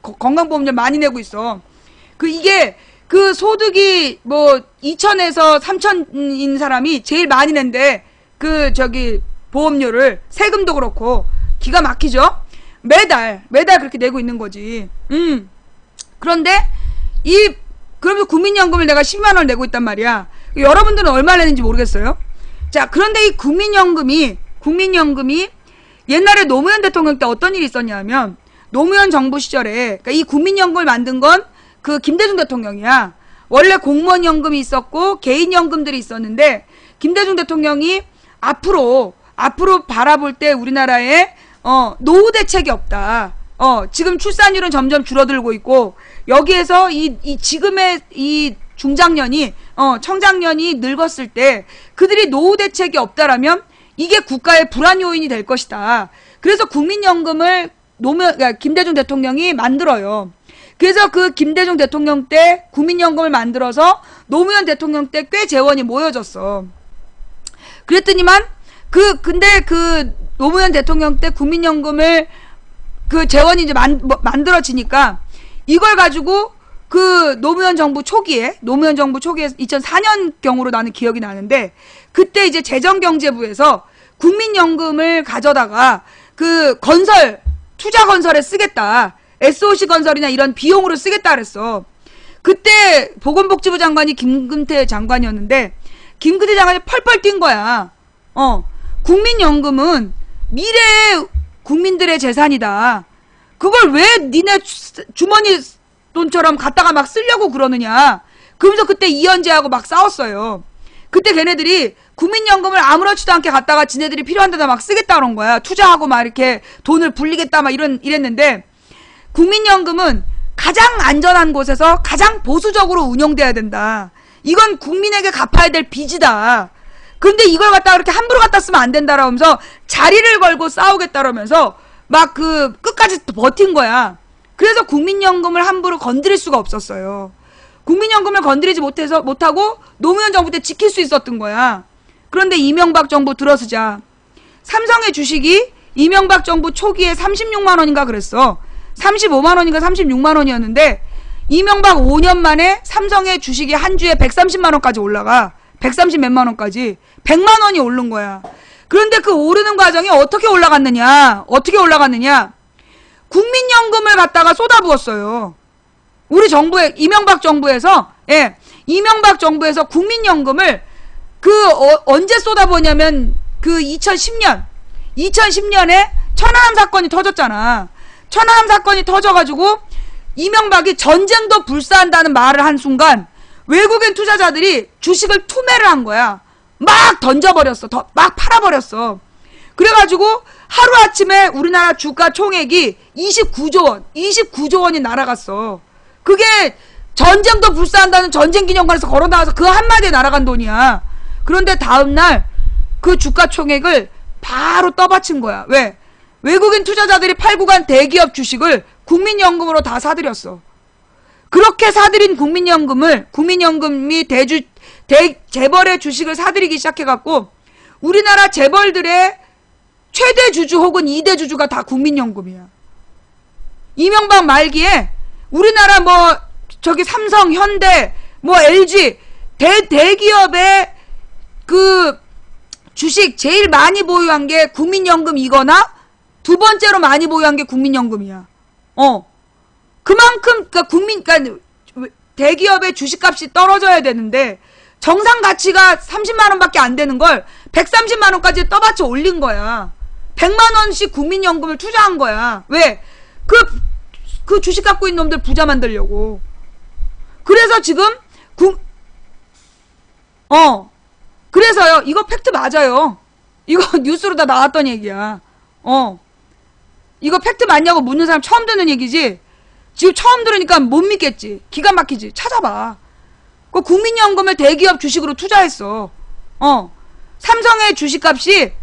건강보험료 많이 내고 있어. 이게 소득이 2천에서 3천인 사람이 제일 많이 낸대. 보험료를. 세금도 그렇고. 기가 막히죠? 매달 그렇게 내고 있는 거지. 그런데 그러면 국민연금을 내가 10만 원을 내고 있단 말이야. 여러분들은 얼마 내는지 모르겠어요. 자, 그런데 이 국민연금이 옛날에 노무현 대통령 때 어떤 일이 있었냐면, 노무현 정부 시절에, 그러니까 이 국민연금을 만든 건 김대중 대통령이야. 원래 공무원연금이 있었고 개인연금들이 있었는데, 김대중 대통령이 앞으로 바라볼 때 우리나라에 노후 대책이 없다. 지금 출산율은 점점 줄어들고 있고, 여기에서 지금의 이 중장년이 청장년이 늙었을 때 그들이 노후 대책이 없다라면 이게 국가의 불안 요인이 될 것이다. 그래서 국민연금을 김대중 대통령이 만들어요. 그래서 김대중 대통령 때 국민연금을 만들어서 노무현 대통령 때 꽤 재원이 모여졌어. 그랬더니만 근데 노무현 대통령 때 국민연금을 재원이 이제 만들어지니까 이걸 가지고 노무현 정부 초기에 2004년경으로 나는 기억이 나는데, 그때 이제 재정경제부에서 국민연금을 가져다가 투자건설에 쓰겠다. SOC 건설이나 이런 비용으로 쓰겠다 그랬어. 그때 보건복지부 장관이 김금태 장관이었는데, 김금태 장관이 펄펄 뛴 거야. 국민연금은 미래의 국민들의 재산이다. 그걸 왜 니네 주머니 돈처럼 갖다가 막 쓰려고 그러느냐. 그러면서 그때 이현재하고 막 싸웠어요. 그때 걔네들이 국민연금을 아무렇지도 않게 갖다가 지네들이 필요한 데다 막 쓰겠다 그런 거야. 투자하고 막 이렇게 돈을 불리겠다 막 이랬는데, 국민연금은 가장 안전한 곳에서 가장 보수적으로 운영돼야 된다. 이건 국민에게 갚아야 될 빚이다. 근데 이걸 갖다가 그렇게 함부로 갖다 쓰면 안 된다라면서 자리를 걸고 싸우겠다라면서 막 끝까지 버틴 거야. 그래서 국민연금을 함부로 건드릴 수가 없었어요. 국민연금을 건드리지 못하고 노무현 정부 때 지킬 수 있었던 거야. 그런데 이명박 정부 들어서자 삼성의 주식이 이명박 정부 초기에 36만 원인가 그랬어. 35만 원인가 36만 원이었는데 이명박 5년 만에 삼성의 주식이 한 주에 130만 원까지 올라가. 130 몇만 원까지 100만 원이 오른 거야. 그런데 그 오르는 과정이 어떻게 올라갔느냐? 어떻게 올라갔느냐? 국민연금을 갖다가 쏟아부었어요. 우리 정부에, 이명박 정부에서, 예, 이명박 정부에서 국민연금을 언제 쏟아부었냐면 2010년에 천안함 사건이 터졌잖아. 천안함 사건이 터져가지고 이명박이 전쟁도 불사한다는 말을 한 순간 외국인 투자자들이 주식을 투매를 한 거야. 막 던져버렸어. 막 팔아버렸어. 그래가지고 하루아침에 우리나라 주가 총액이 29조 원이 날아갔어. 그게 전쟁도 불사한다는 전쟁기념관에서 걸어나와서 그 한마디에 날아간 돈이야. 그런데 다음날 그 주가 총액을 바로 떠받친 거야. 왜? 외국인 투자자들이 팔고 간 대기업 주식을 국민연금으로 다 사들였어. 그렇게 사들인 국민연금이 재벌의 주식을 사들이기 시작해갖고 우리나라 재벌들의 최대 주주 혹은 2대 주주가 다 국민연금이야. 이명박 말기에 우리나라 삼성, 현대, LG 대기업의 그 주식 제일 많이 보유한 게 국민연금이거나 두 번째로 많이 보유한 게 국민연금이야. 그만큼 대기업의 주식값이 떨어져야 되는데 정상 가치가 30만 원밖에 안 되는 걸 130만 원까지 떠받쳐 올린 거야. 100만 원씩 국민연금을 투자한 거야. 왜? 그 주식 갖고 있는 놈들 부자 만들려고. 그래서 지금 그래서요. 이거 팩트 맞아요. 이거 뉴스로 다 나왔던 얘기야. 이거 팩트 맞냐고 묻는 사람 처음 듣는 얘기지. 지금 처음 들으니까 못 믿겠지. 기가 막히지. 찾아봐. 그 국민연금을 대기업 주식으로 투자했어. 삼성의 주식값이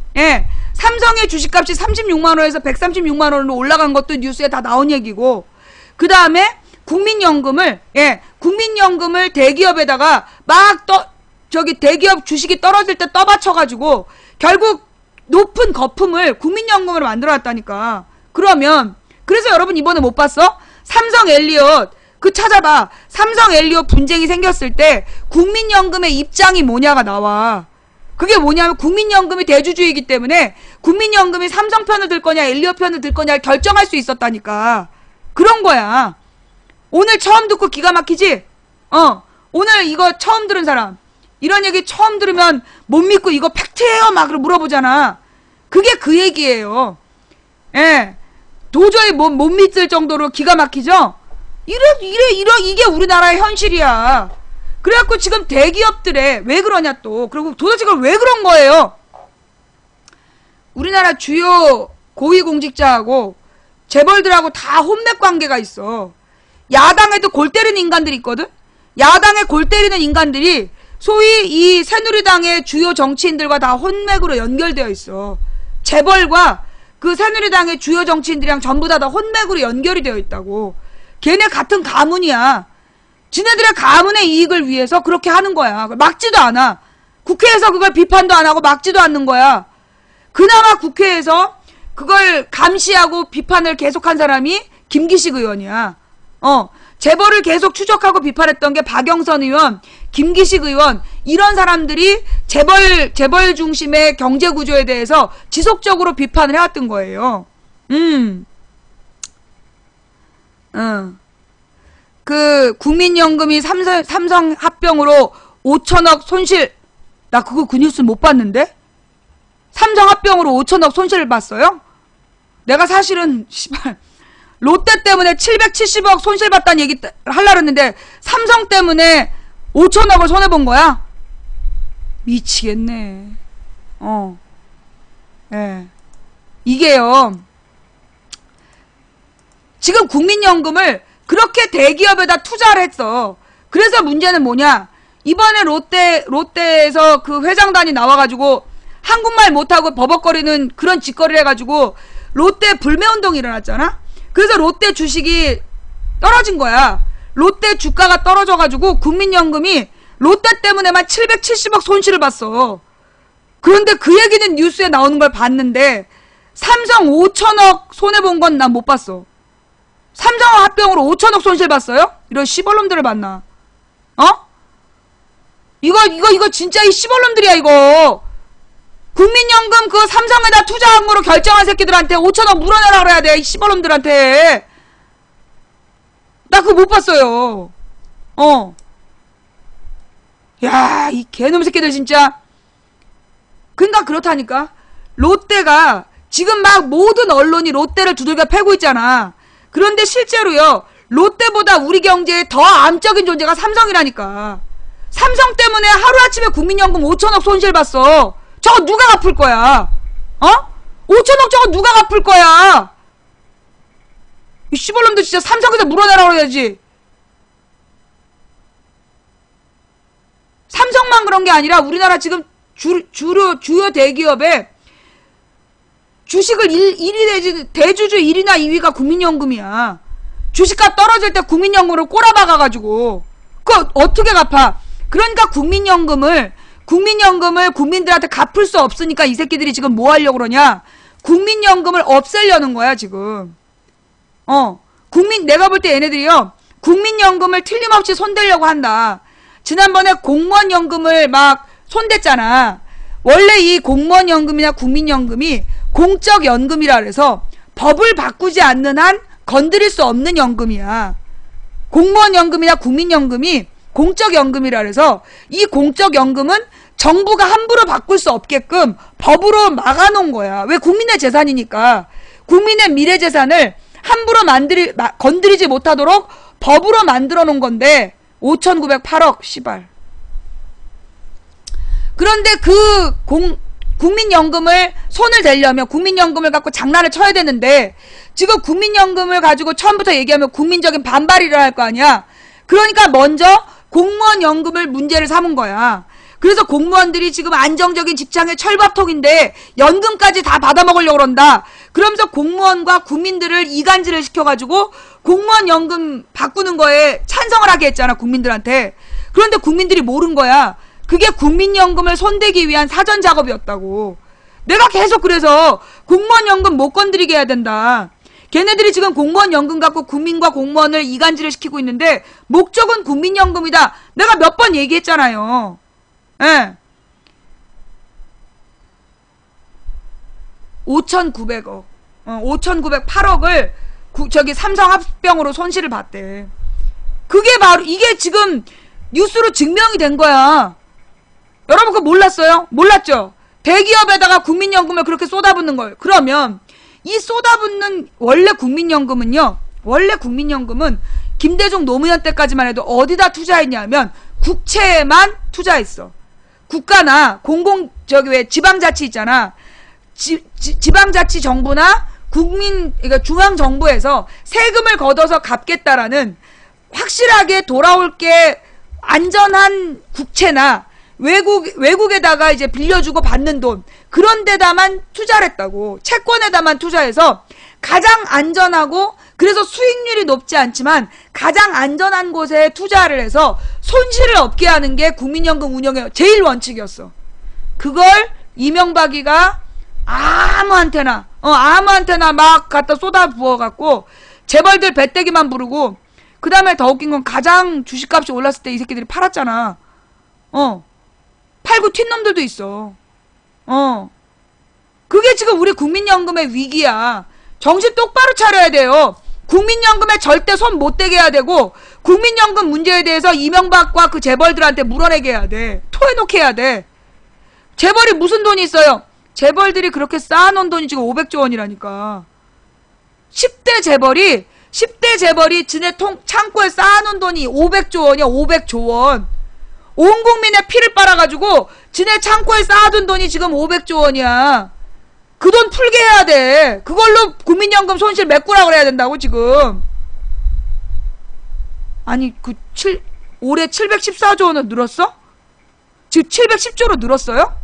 36만 원에서 136만 원으로 올라간 것도 뉴스에 다 나온 얘기고, 그 다음에 국민연금을 대기업에다가 대기업 주식이 떨어질 때 떠받쳐가지고 결국 높은 거품을 국민연금으로 만들어놨다니까. 그래서 여러분 이번에 못 봤어? 삼성 엘리엇 찾아봐. 삼성 엘리엇 분쟁이 생겼을 때 국민연금의 입장이 뭐냐가 나와. 그게 뭐냐면 국민연금이 대주주이기 때문에 국민연금이 삼성 편을 들 거냐 엘리엇 편을 들 거냐를 결정할 수 있었다니까. 그런 거야. 오늘 처음 듣고 기가 막히지? 오늘 이거 처음 들은 사람, 이런 얘기 처음 들으면 못 믿고 이거 팩트예요? 막 물어보잖아. 그게 그 얘기예요. 예. 도저히 못 믿을 정도로 기가 막히죠? 이게 우리나라의 현실이야. 그래갖고 지금 대기업들에 왜 그러냐 또. 그리고 도대체 그걸 왜 그런 거예요? 우리나라 주요 고위공직자하고 재벌들하고 다 혼맥 관계가 있어. 야당에도 골 때리는 인간들이 있거든? 야당에 골 때리는 인간들이 소위 이 새누리당의 주요 정치인들과 다 혼맥으로 연결되어 있어. 재벌과 그 새누리당의 주요 정치인들이랑 전부 다 혼맥으로 연결이 되어 있다고. 걔네 같은 가문이야. 지네들의 가문의 이익을 위해서 그렇게 하는 거야. 막지도 않아. 국회에서 그걸 비판도 안 하고 막지도 않는 거야. 그나마 국회에서 그걸 감시하고 비판을 계속한 사람이 김기식 의원이야. 재벌을 계속 추적하고 비판했던 게 박영선 의원, 김기식 의원, 이런 사람들이 재벌 중심의 경제 구조에 대해서 지속적으로 비판을 해왔던 거예요. 그 국민연금이 삼성 합병으로 5천억 손실, 나 그거 그 뉴스 못 봤는데? 삼성 합병으로 5천억 손실을 봤어요? 내가 사실은 롯데 때문에 770억 손실봤다는 얘기 하려고 했는데 삼성 때문에 5천억을 손해본 거야? 미치겠네. 예. 이게요, 지금 국민연금을 그렇게 대기업에다 투자를 했어. 그래서 문제는 뭐냐? 이번에 롯데에서 그 회장단이 나와가지고 한국말 못하고 버벅거리는 그런 짓거리를 해가지고 롯데 불매운동이 일어났잖아? 그래서 롯데 주식이 떨어진 거야. 롯데 주가가 떨어져가지고 국민연금이 롯데 때문에만 770억 손실을 봤어. 그런데 그 얘기는 뉴스에 나오는 걸 봤는데 삼성 5천억 손해본 건 난 못 봤어. 삼성화병으로 5천억 손실 봤어요? 이런 시벌놈들을 봤나? 어? 이거 진짜 이 시벌놈들이야 이거. 국민연금 그 삼성에다 투자한 거로 결정한 새끼들한테 5천억 물어내라 그래야 돼. 이 시벌놈들한테. 나 그거 못 봤어요. 야, 이 개놈 새끼들 진짜. 그러니까 그렇다니까. 롯데가 지금 막 모든 언론이 롯데를 두들겨 패고 있잖아. 그런데 실제로요, 롯데보다 우리 경제에 더 암적인 존재가 삼성이라니까. 삼성 때문에 하루아침에 국민연금 5천억 손실 봤어. 저거 누가 갚을 거야? 5천억 저거 누가 갚을 거야? 이 씨발놈들 진짜 삼성에서 물어내라 그래야지. 삼성만 그런 게 아니라 우리나라 지금 주요 대기업에 주식을 1위 내지 대주주 1위나 2위가 국민연금이야. 주식값 떨어질 때 국민연금으로 꼬라박아가지고 그거 어떻게 갚아? 그러니까 국민연금을 국민들한테 갚을 수 없으니까 이 새끼들이 지금 뭐 하려고 그러냐? 국민연금을 없애려는 거야 지금. 내가 볼 때 얘네들이요, 국민연금을 틀림없이 손대려고 한다. 지난번에 공무원연금을 막 손댔잖아. 원래 이 공무원연금이나 국민연금이 공적연금이라 그래서 법을 바꾸지 않는 한 건드릴 수 없는 연금이야. 공무원연금이나 국민연금이 공적연금이라 그래서 이 공적연금은 정부가 함부로 바꿀 수 없게끔 법으로 막아놓은 거야. 왜? 국민의 재산이니까. 국민의 미래재산을 함부로 건드리지 못하도록 법으로 만들어 놓은 건데 5,908억 씨발. 그런데 그 국민연금을 손을 대려면 국민연금을 갖고 장난을 쳐야 되는데 지금 국민연금을 가지고 처음부터 얘기하면 국민적인 반발이 일어날 거 아니야. 그러니까 먼저 공무원연금을 문제를 삼은 거야. 그래서 공무원들이 지금 안정적인 직장의 철밥통인데 연금까지 다 받아먹으려고 그런다. 그러면서 공무원과 국민들을 이간질을 시켜가지고 공무원 연금 바꾸는 거에 찬성을 하게 했잖아, 국민들한테. 그런데 국민들이 모른 거야. 그게 국민연금을 손대기 위한 사전 작업이었다고. 내가 계속 그래서 공무원 연금 못 건드리게 해야 된다. 걔네들이 지금 공무원 연금 갖고 국민과 공무원을 이간질을 시키고 있는데 목적은 국민연금이다. 내가 몇 번 얘기했잖아요. 예. 5,900억. 5,908억을 삼성합병으로 손실을 봤대. 그게 바로 이게 지금 뉴스로 증명이 된 거야. 여러분 그거 몰랐어요? 몰랐죠? 대기업에다가 국민연금을 그렇게 쏟아붓는 걸. 그러면 이 쏟아붓는 원래 국민연금은 김대중 노무현 때까지만 해도 어디다 투자했냐면 국채에만 투자했어. 국가나 지방자치 있잖아. 지방자치 정부나 그러니까 중앙정부에서 세금을 걷어서 갚겠다라는 확실하게 돌아올 게 안전한 국채나 외국에다가 이제 빌려주고 받는 돈, 그런 데다만 투자를 했다고. 채권에다만 투자해서 가장 안전하고, 그래서 수익률이 높지 않지만 가장 안전한 곳에 투자를 해서 손실을 없게 하는 게 국민연금 운영의 제일 원칙이었어. 그걸 이명박이가 아무한테나 막 갖다 쏟아 부어갖고 재벌들 배때기만 부르고, 그 다음에 더 웃긴 건 가장 주식값이 올랐을 때 이 새끼들이 팔았잖아. 팔고 튄 놈들도 있어. 그게 지금 우리 국민연금의 위기야. 정신 똑바로 차려야 돼요. 국민연금에 절대 손 못 대게 해야 되고, 국민연금 문제에 대해서 이명박과 그 재벌들한테 물어내게 해야 돼. 토해놓게 해야 돼. 재벌이 무슨 돈이 있어요? 재벌들이 그렇게 쌓아놓은 돈이 지금 500조 원이라니까. 10대 재벌이 지네 창고에 쌓아놓은 돈이 500조 원이야. 500조 원. 온 국민의 피를 빨아가지고 지네 창고에 쌓아둔 돈이 지금 500조 원이야. 그 돈 풀게 해야 돼. 그걸로 국민연금 손실 메꾸라 그래야 된다고 지금. 아니 올해 714조 원을 늘었어? 지금 710조로 늘었어요?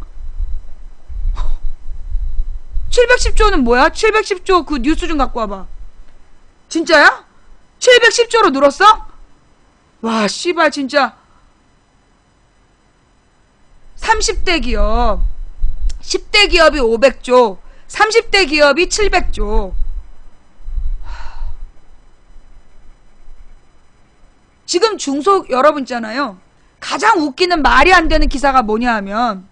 710조는 뭐야? 710조 그 뉴스 좀 갖고 와봐. 진짜야? 710조로 늘었어? 와 씨발 진짜. 30대 기업 10대 기업이 500조, 30대 기업이 700조. 지금 중소 여러분 있잖아요. 가장 웃기는 말이 안 되는 기사가 뭐냐 하면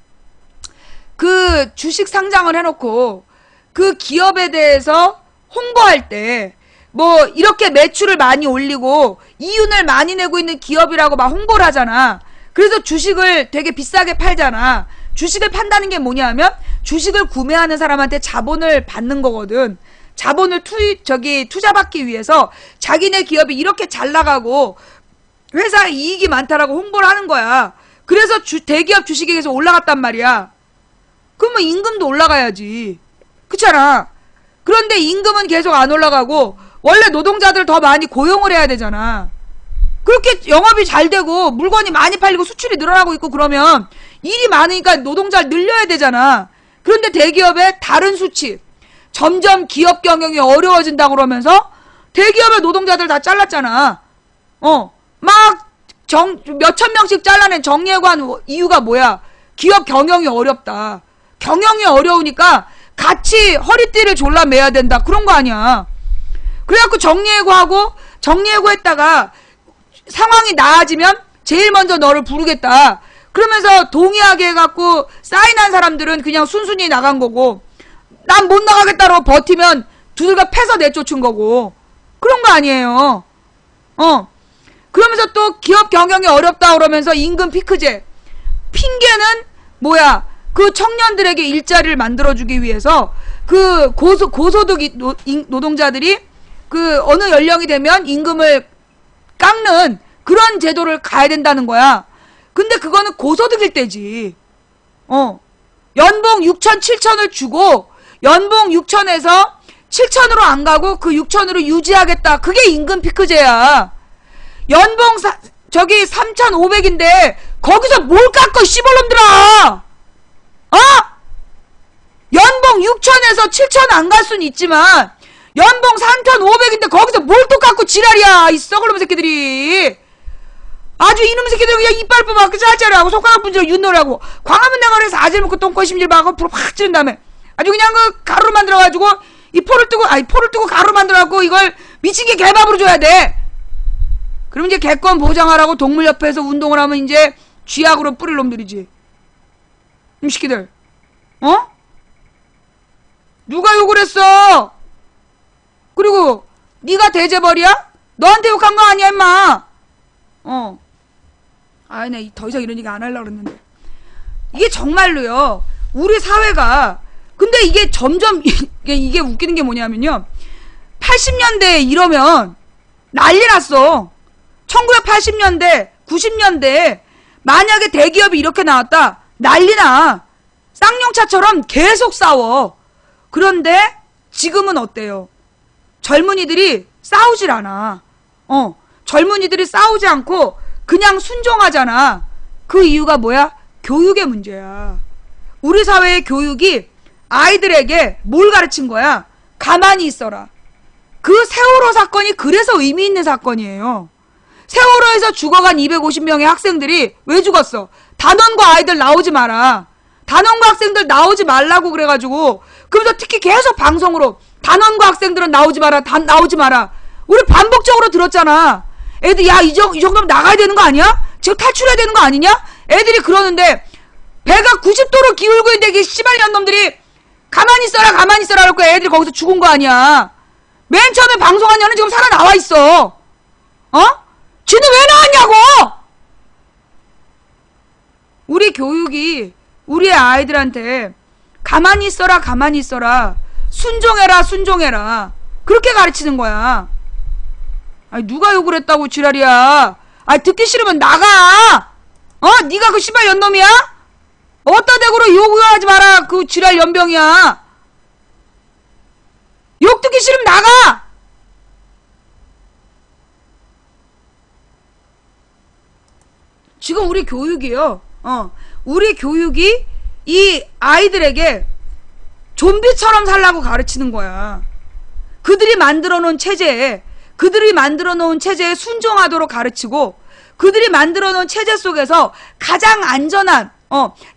그 주식 상장을 해놓고 그 기업에 대해서 홍보할 때 뭐 이렇게 매출을 많이 올리고 이윤을 많이 내고 있는 기업이라고 막 홍보를 하잖아. 그래서 주식을 되게 비싸게 팔잖아. 주식을 판다는 게 뭐냐 하면 주식을 구매하는 사람한테 자본을 받는 거거든. 자본을 투자받기 위해서 자기네 기업이 이렇게 잘 나가고 회사에 이익이 많다라고 홍보를 하는 거야. 그래서 대기업 주식이 계속 올라갔단 말이야. 그러면 임금도 올라가야지. 그렇잖아. 그런데 임금은 계속 안 올라가고 원래 노동자들 더 많이 고용을 해야 되잖아. 그렇게 영업이 잘 되고 물건이 많이 팔리고 수출이 늘어나고 있고 그러면 일이 많으니까 노동자를 늘려야 되잖아. 그런데 대기업의 다른 수치 점점 기업 경영이 어려워진다고 그러면서 대기업의 노동자들 다 잘랐잖아. 막 몇천 명씩 잘라낸 정리해고한 이유가 뭐야? 기업 경영이 어렵다. 경영이 어려우니까 같이 허리띠를 졸라매야 된다. 그런 거 아니야. 그래갖고 정리해고했다가 상황이 나아지면 제일 먼저 너를 부르겠다. 그러면서 동의하게 해갖고 사인한 사람들은 그냥 순순히 나간 거고 난 못 나가겠다고 버티면 두들겨 패서 내쫓은 거고 그런 거 아니에요. 그러면서 또 기업 경영이 어렵다 그러면서 임금 피크제. 핑계는 뭐야? 그 청년들에게 일자리를 만들어주기 위해서 그 고소득 노동자들이 그 어느 연령이 되면 임금을 깎는 그런 제도를 가야 된다는 거야. 근데 그거는 고소득일 때지. 연봉 6천, 7천을 주고 연봉 6천에서 7천으로 안 가고 그 6천으로 유지하겠다. 그게 임금 피크제야. 연봉 3,500인데 거기서 뭘 깎어 씨발놈들아. 연봉 6천에서 7천 안 갈 수는 있지만 연봉 3,500인데 거기서 뭘 또 깎고 지랄이야. 이 썩을놈 새끼들이. 아주 이놈 새끼들 그냥 이빨 뽑아 짜짜리하고 손가락 분질하고 윷놀이하고 광화문 대가리에서 아질 먹고 똥꼬 심질하고 불을 확 찌른 다음에 아주 그냥 그 가루로 만들어가지고 이 포를 뜨고 가루 만들어갖고 이걸 미친개 개밥으로 줘야 돼. 그럼 이제 개권 보장하라고 동물협회에서 운동을 하면 이제 쥐약으로 뿌릴 놈들이지. 이 새끼들. 누가 욕을 했어? 그리고 네가 대재벌이야? 너한테 욕한 거 아니야 임마. 나 더 이상 이런 얘기 안 하려고 그랬는데 이게 정말로요 우리 사회가 근데 이게 점점 이게 웃기는 게 뭐냐면요 80년대에 이러면 난리 났어. 1980년대 90년대에 만약에 대기업이 이렇게 나왔다 난리나. 쌍용차처럼 계속 싸워. 그런데 지금은 어때요? 젊은이들이 싸우질 않아. 젊은이들이 싸우지 않고 그냥 순종하잖아. 그 이유가 뭐야? 교육의 문제야. 우리 사회의 교육이 아이들에게 뭘 가르친 거야? 가만히 있어라. 그 세월호 사건이 그래서 의미 있는 사건이에요. 세월호에서 죽어간 250명의 학생들이 왜 죽었어? 단원고 아이들 나오지 마라. 단원고 학생들 나오지 말라고 그래가지고 그러면서 특히 계속 방송으로 단원고 학생들은 나오지 마라. 나오지 마라. 우리 반복적으로 들었잖아. 애들 야 이 정도면 나가야 되는 거 아니야? 지금 탈출해야 되는 거 아니냐? 애들이 그러는데 배가 90도로 기울고 있는데 이 씨발년 놈들이 가만히 있어라 가만히 있어라 그러고 애들이 거기서 죽은 거 아니야. 맨 처음에 방송한 년은 지금 살아 나와 있어. 쟤는 왜 나왔냐고. 우리 교육이 우리의 아이들한테 가만히 있어라 가만히 있어라 순종해라 순종해라 그렇게 가르치는 거야. 아니 누가 욕을 했다고 지랄이야. 아니 듣기 싫으면 나가. 네가 그 씨발 연놈이야? 어따 대고로 욕을 하지 마라. 그 지랄 연병이야. 욕 듣기 싫으면 나가. 지금 우리 교육이요. 우리 교육이 이 아이들에게 좀비처럼 살라고 가르치는 거야. 그들이 만들어 놓은 체제에 순종하도록 가르치고 그들이 만들어 놓은 체제 속에서 가장 안전한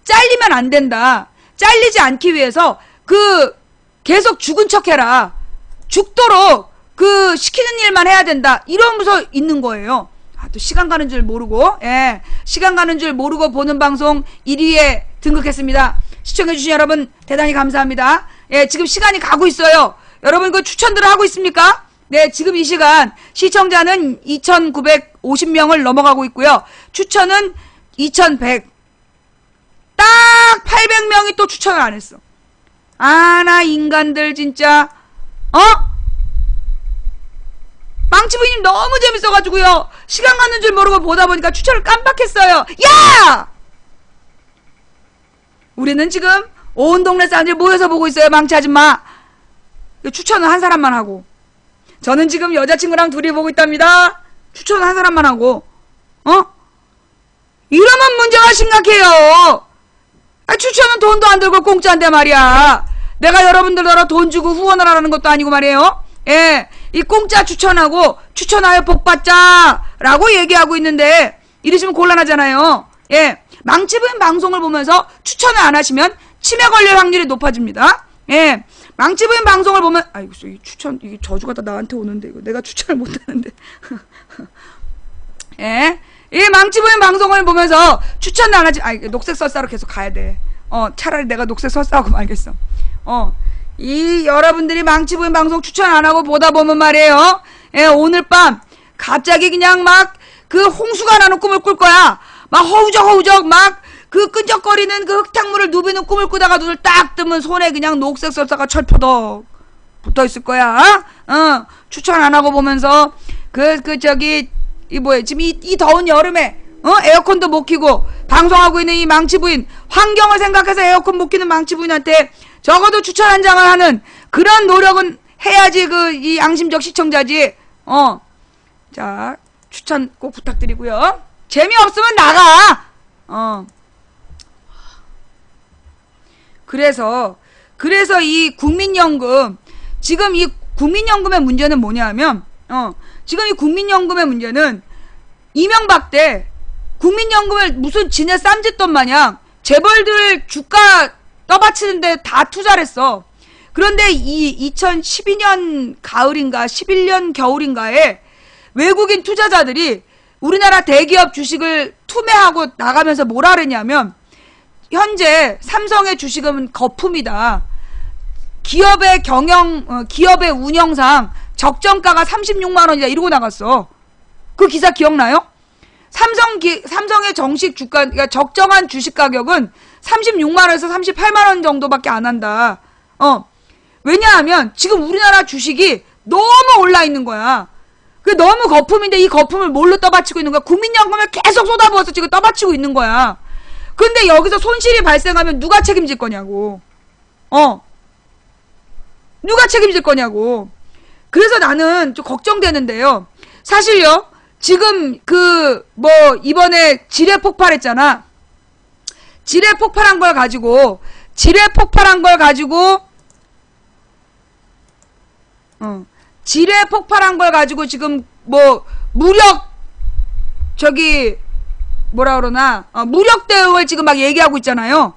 잘리면 안 된다. 잘리지 않기 위해서 계속 죽은 척해라. 죽도록 시키는 일만 해야 된다. 이러면서 있는 거예요. 또 시간 가는 줄 모르고, 예, 시간 가는 줄 모르고 보는 방송 1위에 등극했습니다. 시청해주신 여러분 대단히 감사합니다. 예, 지금 시간이 가고 있어요. 여러분 그 추천들을 하고 있습니까? 네, 지금 이 시간 시청자는 2,950명을 넘어가고 있고요. 추천은 2,100. 딱 800명이 또 추천을 안 했어. 아, 나 인간들 진짜, 망치부님 너무 재밌어가지고요. 시간 가는 줄 모르고 보다 보니까 추천을 깜빡했어요. 야! 우리는 지금 온 동네 사람들이 모여서 보고 있어요. 망치 아줌마. 추천은 한 사람만 하고. 저는 지금 여자친구랑 둘이 보고 있답니다. 추천은 한 사람만 하고. 이러면 문제가 심각해요. 추천은 돈도 안 들고 공짜인데 말이야. 내가 여러분들더러 돈 주고 후원을 하라는 것도 아니고 말이에요. 예, 이 공짜 추천하고 추천하여 복받자 라고 얘기하고 있는데 이러시면 곤란하잖아요. 예, 망치부인 방송을 보면서 추천을 안 하시면 치매 걸릴 확률이 높아집니다. 예, 망치부인 방송을 보면 이거 추천, 이게 저주가 다 나한테 오는데 이거 내가 추천을 못 하는데. 예, 이 망치부인 방송을 보면서 추천을 안 하지. 녹색 설사로 계속 가야 돼. 차라리 내가 녹색 설사하고 말겠어. 이 여러분들이 망치부인 방송 추천 안 하고 보다 보면 말이에요. 예, 오늘 밤 갑자기 그냥 막 그 홍수가 나는 꿈을 꿀 거야. 막 허우적 막 그 끈적거리는 그 흙탕물을 누비는 꿈을 꾸다가 눈을 딱 뜨면 손에 그냥 녹색 설사가 철퍼덕 붙어 있을 거야. 추천 안 하고 보면서 이 뭐야 지금 이 더운 여름에 에어컨도 못 켜고 방송하고 있는 이 망치부인, 환경을 생각해서 에어컨 못 켜는 망치부인한테 적어도 추천 한 장을 하는 그런 노력은 해야지 이 양심적 시청자지. 자, 추천 꼭 부탁드리고요. 재미없으면 나가. 그래서 이 국민연금, 지금 이 국민연금의 문제는 뭐냐면 지금 이 국민연금의 문제는 이명박 때 국민연금을 무슨 지네 쌈짓돈 마냥 재벌들 주가 떠받치는데 다 투자를 했어. 그런데 이 2012년 가을인가 11년 겨울인가에 외국인 투자자들이 우리나라 대기업 주식을 투매하고 나가면서 뭐라 그랬냐면, 현재 삼성의 주식은 거품이다. 기업의 기업의 운영상 적정가가 36만원이다. 이러고 나갔어. 그 기사 기억나요? 삼성의 정식 주가, 그러니까 적정한 주식 가격은 36만원에서 38만원 정도밖에 안 한다. 왜냐하면 지금 우리나라 주식이 너무 올라 있는 거야. 그 너무 거품인데 이 거품을 뭘로 떠받치고 있는 거야? 국민연금을 계속 쏟아부어서 지금 떠받치고 있는 거야. 근데 여기서 손실이 발생하면 누가 책임질 거냐고. 누가 책임질 거냐고. 그래서 나는 좀 걱정되는데요. 사실요, 지금 이번에 지뢰 폭발했잖아. 지뢰 폭발한 걸 가지고 지뢰 폭발한 걸 가지고 지금 무력 무력 대응을 지금 막 얘기하고 있잖아요.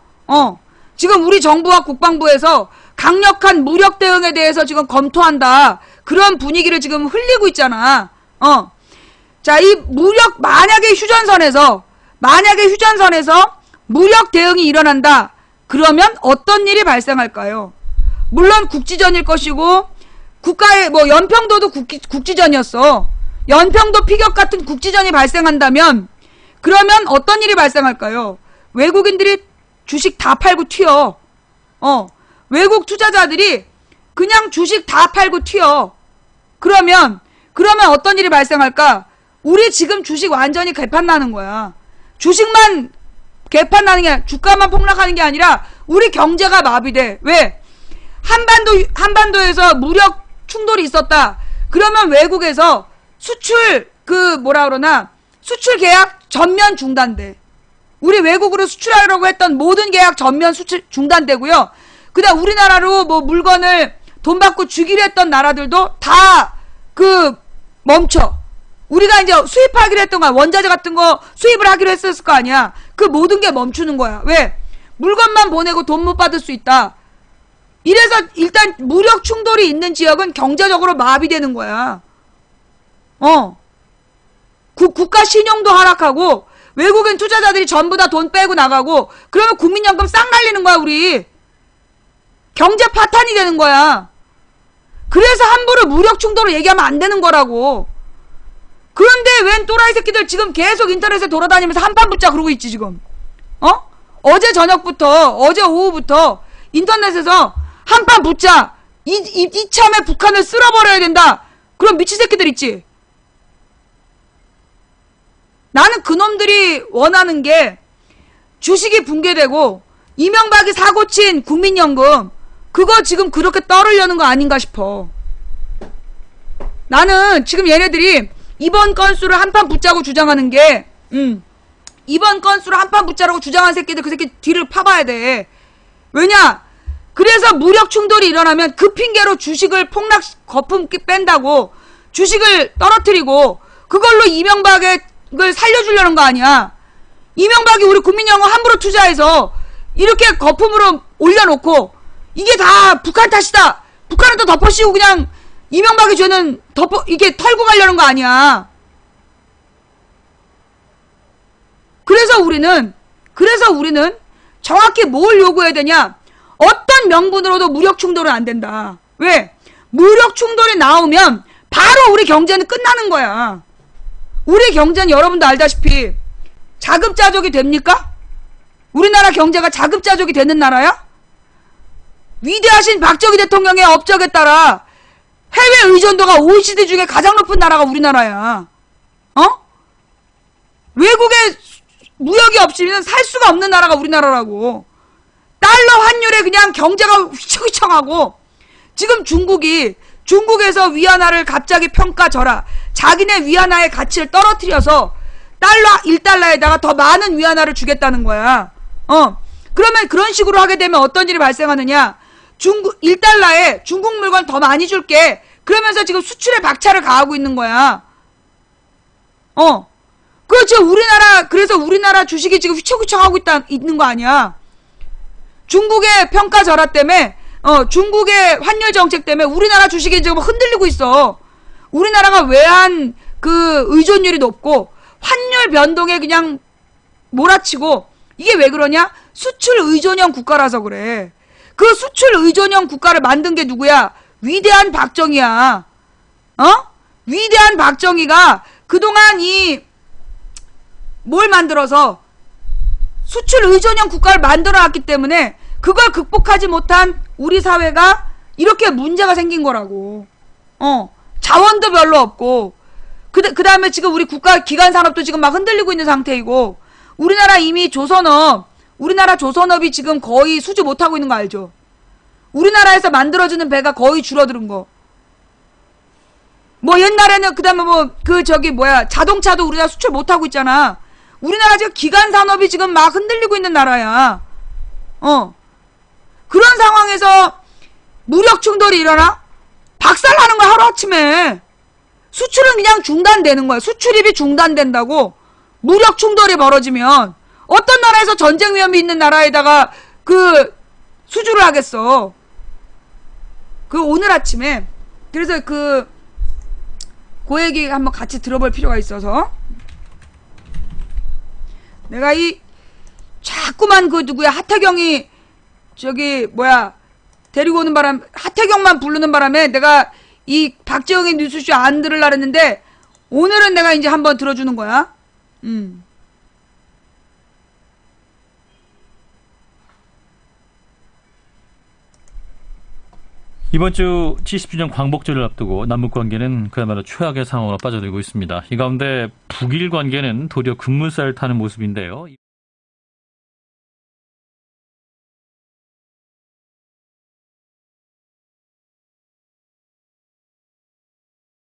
지금 우리 정부와 국방부에서 강력한 무력 대응에 대해서 지금 검토한다. 그런 분위기를 지금 흘리고 있잖아. 자, 이 무력, 만약에 휴전선에서 무력 대응이 일어난다. 그러면 어떤 일이 발생할까요? 물론 국지전일 것이고, 국가의 연평도도 국지전이었어. 연평도 피격 같은 국지전이 발생한다면, 그러면 어떤 일이 발생할까요? 외국인들이 주식 다 팔고 튀어. 외국 투자자들이 그냥 주식 다 팔고 튀어. 그러면 어떤 일이 발생할까? 우리 지금 주식 완전히 개판나는 거야. 주식만 개판나는 게 아니라, 주가만 폭락하는 게 아니라 우리 경제가 마비돼. 왜? 한반도에서 무력 충돌이 있었다. 그러면 외국에서 수출 수출 계약 전면 중단돼. 우리 외국으로 수출하려고 했던 모든 계약 전면 수출 중단되고요. 그다음 우리나라로 물건을 돈 받고 주기로 했던 나라들도 다 멈춰. 우리가 이제 수입하기로 했던 거야. 원자재 같은 거 수입을 하기로 했었을 거 아니야. 그 모든 게 멈추는 거야. 왜? 물건만 보내고 돈 못 받을 수 있다. 이래서 일단 무력 충돌이 있는 지역은 경제적으로 마비되는 거야. 국가 신용도 하락하고 외국인 투자자들이 전부 다 돈 빼고 나가고 그러면 국민연금 싹 날리는 거야 우리. 경제 파탄이 되는 거야. 그래서 함부로 무력 충돌을 얘기하면 안 되는 거라고. 그런데 웬 또라이 새끼들 지금 계속 인터넷에 돌아다니면서 한판 붙자 그러고 있지 지금. 어제 저녁부터 어제 오후부터 인터넷에서 한판 붙자. 이참에 북한을 쓸어버려야 된다. 그럼 미친 새끼들 있지. 나는 그놈들이 원하는 게 주식이 붕괴되고 이명박이 사고친 국민연금 그거 지금 그렇게 떨으려는 거 아닌가 싶어. 나는 지금 얘네들이 이번 건수를 한판 붙자고 주장하는 게 이번 건수를 한판 붙자라고 주장한 새끼들 그 새끼 뒤를 파봐야 돼. 왜냐? 그래서 무력 충돌이 일어나면 그 핑계로 주식을 거품 뺀다고 주식을 떨어뜨리고 그걸로 이명박을 살려주려는 거 아니야. 이명박이 우리 국민연금 함부로 투자해서 이렇게 거품으로 올려놓고 이게 다 북한 탓이다. 북한은 또 덮어씌우고 그냥 이명박의 죄는 이게 털고 가려는 거 아니야. 그래서 우리는 정확히 뭘 요구해야 되냐? 어떤 명분으로도 무력 충돌은 안 된다. 왜? 무력 충돌이 나오면 바로 우리 경제는 끝나는 거야. 우리 경제는 여러분도 알다시피 자급자족이 됩니까? 우리나라 경제가 자급자족이 되는 나라야? 위대하신 박정희 대통령의 업적에 따라 해외 의존도가 OECD 중에 가장 높은 나라가 우리나라야. 외국에 무역이 없으면 살 수가 없는 나라가 우리나라라고. 달러 환율에 그냥 경제가 휘청휘청하고 지금 중국에서 위안화를 갑자기 평가져라. 자기네 위안화의 가치를 떨어뜨려서 1달러에다가 더 많은 위안화를 주겠다는 거야. 그러면 그런 식으로 하게 되면 어떤 일이 발생하느냐? 1달러에 중국 물건 더 많이 줄게. 그러면서 지금 수출에 박차를 가하고 있는 거야. 그렇죠. 그래서 우리나라 주식이 지금 휘청휘청하고 있는 거 아니야. 중국의 평가절하 때문에, 중국의 환율 정책 때문에 우리나라 주식이 지금 흔들리고 있어. 우리나라가 외환 의존율이 높고, 환율 변동에 그냥 몰아치고, 이게 왜 그러냐? 수출 의존형 국가라서 그래. 그 수출 의존형 국가를 만든 게 누구야? 위대한 박정희야. 위대한 박정희가 그동안 뭘 만들어서 수출 의존형 국가를 만들어놨기 때문에 그걸 극복하지 못한 우리 사회가 이렇게 문제가 생긴 거라고. 자원도 별로 없고 그 다음에 지금 우리 국가 기관 산업도 지금 막 흔들리고 있는 상태이고 우리나라 이미 우리나라 조선업이 지금 거의 수주 못하고 있는 거 알죠? 우리나라에서 만들어지는 배가 거의 줄어드는 거. 뭐 옛날에는 그다음에 자동차도 우리나라 수출 못하고 있잖아. 우리나라 지금 기관 산업이 지금 막 흔들리고 있는 나라야. 그런 상황에서 무력 충돌이 일어나? 박살나는 거야 하루아침에. 수출은 그냥 중단되는 거야. 수출입이 중단된다고. 무력 충돌이 벌어지면 어떤 나라에서 전쟁 위험이 있는 나라에다가 수주를 하겠어. 오늘 아침에 그래서 그 얘기 한번 같이 들어볼 필요가 있어서 내가 자꾸만 누구야 하태경이 데리고 오는 하태경만 부르는 바람에 내가 이 박재홍의 뉴스쇼 안 들으려 했는데 오늘은 내가 이제 한번 들어주는 거야. 이번 주 70주년 광복절을 앞두고 남북관계는 그야말로 최악의 상황으로 빠져들고 있습니다. 이 가운데 북일 관계는 도리어 급물살을 타는 모습인데요.